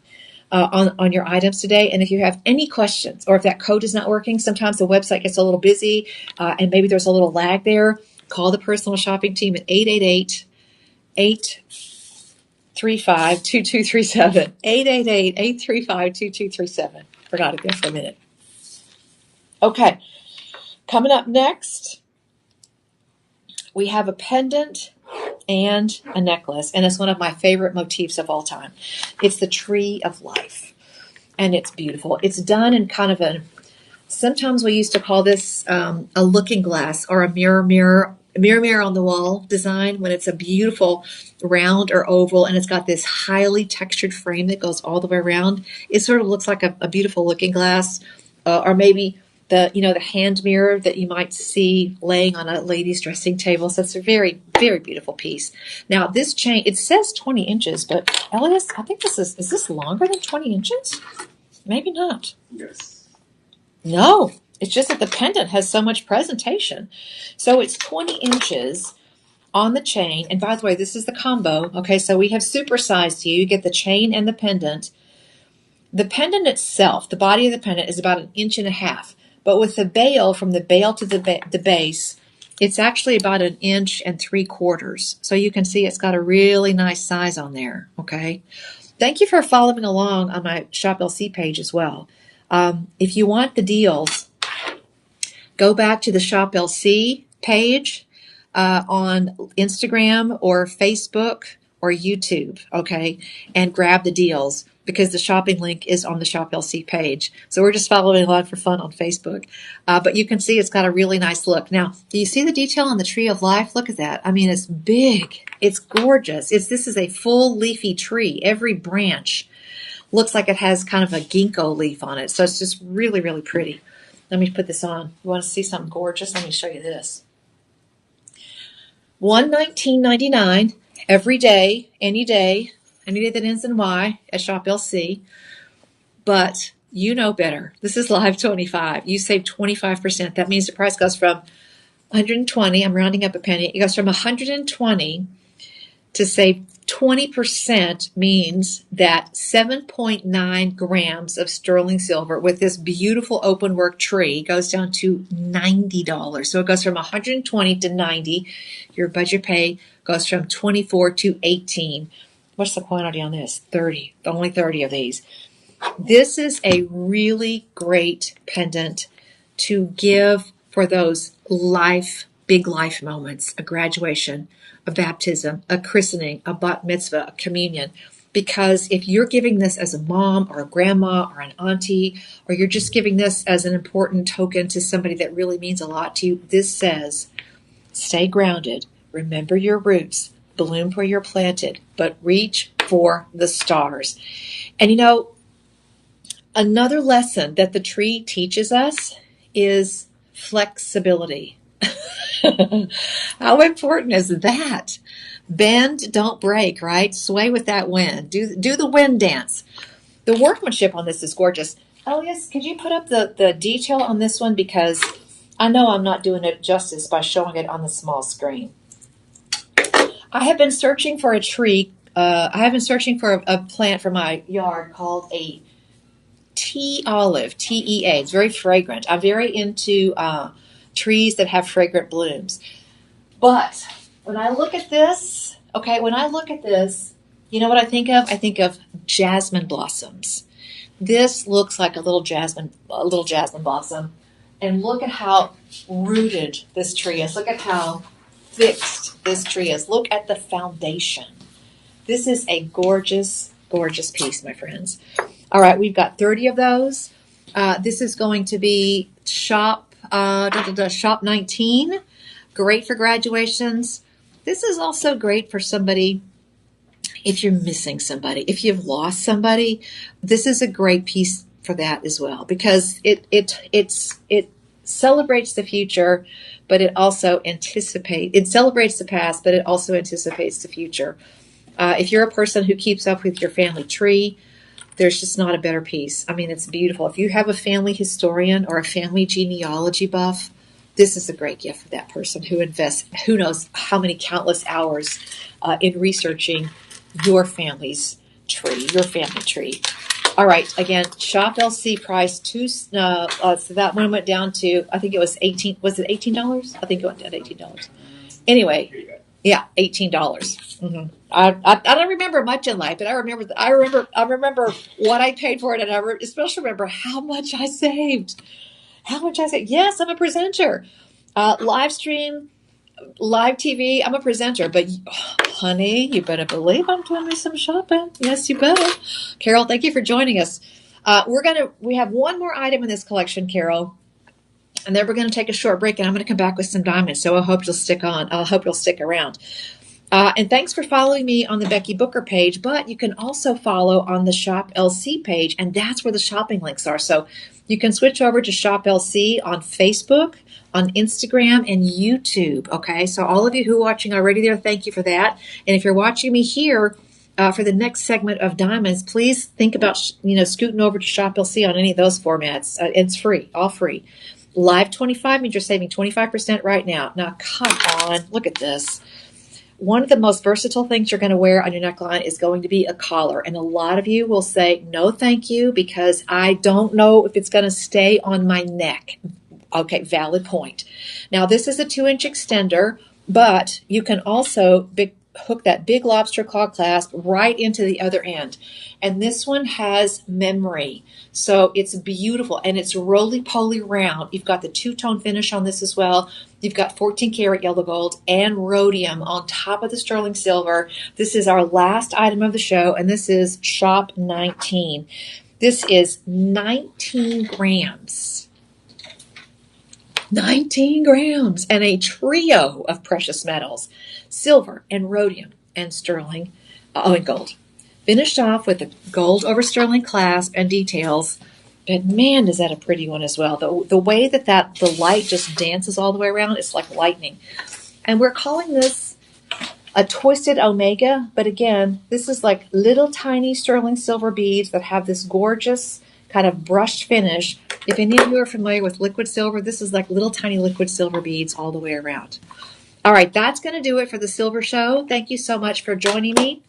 A: on your items today. And if you have any questions, or if that code is not working, sometimes the website gets a little busy and maybe there's a little lag there, call the personal shopping team at 888-835-2237. 888-835-2237. Forgot it there for a minute. Okay, coming up next, we have a pendant and a necklace, and it's one of my favorite motifs of all time. It's the tree of life, and it's beautiful. It's done in kind of sometimes we used to call this a looking glass or a mirror on the wall design, when it's a beautiful round or oval and it's got this highly textured frame that goes all the way around. It sort of looks like a beautiful looking glass, or maybe the hand mirror that you might see laying on a lady's dressing table. So it's a very, very beautiful piece. Now, this chain, it says 20 inches, but Elias, I think is this longer than 20 inches? Maybe not.
B: Yes.
A: No, It's just that the pendant has so much presentation. So it's 20 inches on the chain. And by the way, this is the combo. Okay, so we have supersized you. You get the chain and the pendant. The pendant itself, the body of the pendant, is about 1.5 inches. But with the bail, from the bail to the base, it's actually about 1.75 inches. So you can see it's got a really nice size on there. Okay. Thank you for following along on my Shop LC page as well. If you want the deals, go back to the Shop LC page on Instagram or Facebook or YouTube, okay, and grab the deals, because the shopping link is on the Shop LC page. So we're just following along for fun on Facebook. But you can see it's got a really nice look. Now, do you see the detail on the Tree of Life? Look at that. I mean, it's big. It's gorgeous. This is a full leafy tree. Every branch looks like it has kind of a ginkgo leaf on it. So it's just really, really pretty. Let me put this on. You want to see something gorgeous? Let me show you this. $119.99 every day, any day that ends in Y at Shop LC. But you know better. This is Live 25. You save 25%. That means the price goes from 120. I'm rounding up a penny. It goes from 120 to save 20%, means that 7.9 grams of sterling silver with this beautiful open work tree goes down to $90. So it goes from 120 to 90. Your budget pay goes from 24 to 18. What's the quantity on this? 30. Only 30 of these. This is a really great pendant to give for those big life moments, a graduation, a baptism, a christening, a bat mitzvah, a communion. Because if you're giving this as a mom or a grandma or an auntie, or you're just giving this as an important token to somebody that really means a lot to you, this says, stay grounded, remember your roots, bloom where you're planted, but reach for the stars. And another lesson that the tree teaches us is flexibility. How important is that? Bend, don't break, right? Sway with that wind. Do the wind dance. The workmanship on this is gorgeous. Elias, could you put up the detail on this one? Because I know I'm not doing it justice by showing it on the small screen. I have been searching for a tree. I have been searching for a plant for my yard called a tea olive, TEA. It's very fragrant. I'm very into trees that have fragrant blooms. But when I look at this, you know what I think of? I think of jasmine blossoms. This looks like a little jasmine blossom. And look at how rooted this tree is. Look at how fixed this tree is. Look at the foundation. This is a gorgeous, gorgeous piece, my friends. All right, we've got 30 of those. This is going to be Shop 19. Great for graduations. This is also great for somebody if you're missing somebody, if you've lost somebody. This is a great piece for that as well, because it celebrates the future, but it also it celebrates the past, but it also anticipates the future. If you're a person who keeps up with your family tree, there's just not a better piece. I mean, it's beautiful. If you have a family historian or a family genealogy buff, this is a great gift for that person who invests who knows how many countless hours in researching your family's tree, your family tree. All right, again, Shop LC price so that one went down to, I think it was $18. Was it $18? I think it went down to $18. Anyway, yeah, $18. Mm-hmm. I don't remember much in life, but I remember what I paid for it, and I especially remember how much I saved. Yes, I'm a presenter. Live stream, live TV, I'm a presenter. But, honey, you better believe I'm doing me some shopping. Yes, you better. Carol, thank you for joining us. We have one more item in this collection, Carol, and then we're going to take a short break, and I'm going to come back with some diamonds. So I hope you'll stick on. I hope you'll stick around. And thanks for following me on the Becky Booker page, but you can also follow on the Shop LC page, and that's where the shopping links are. So you can switch over to Shop LC on Facebook, on Instagram, and YouTube. Okay, so all of you who are watching already there, thank you for that. And if you're watching me here for the next segment of Diamonds, please think about scooting over to Shop LC on any of those formats. It's free, all free. Live 25 means you're saving 25% right now. Now, come on, look at this. One of the most versatile things you're going to wear on your neckline is going to be a collar. And a lot of you will say, no, thank you, because I don't know if it's going to stay on my neck. Okay, valid point. Now, this is a 2-inch extender, but you can also hook that big lobster claw clasp right into the other end. And this one has memory. So it's beautiful, and it's roly-poly round. You've got the two-tone finish on this as well. You've got 14 karat yellow gold and rhodium on top of the sterling silver. This is our last item of the show, and this is Shop 19. This is 19 grams. 19 grams and a trio of precious metals, silver and rhodium and sterling, and gold. Finished off with a gold over sterling clasp and details. But man, is that a pretty one as well. The way that the light just dances all the way around, it's like lightning. And we're calling this a twisted omega. But again, this is like little tiny sterling silver beads that have this gorgeous kind of brushed finish. If any of you are familiar with liquid silver, this is like little tiny liquid silver beads all the way around. All right, that's going to do it for the Silver Show. Thank you so much for joining me.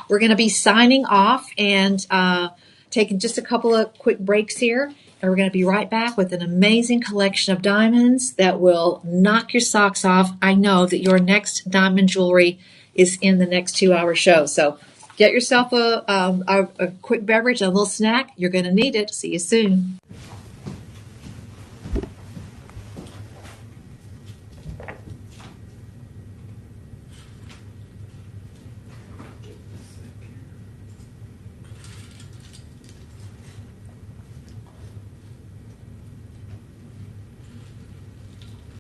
A: We're going to be signing off and taking just a couple of quick breaks here. And we're going to be right back with an amazing collection of diamonds that will knock your socks off. I know that your next diamond jewelry is in the next 2-hour show. So get yourself a quick beverage, a little snack. You're going to need it. See you soon.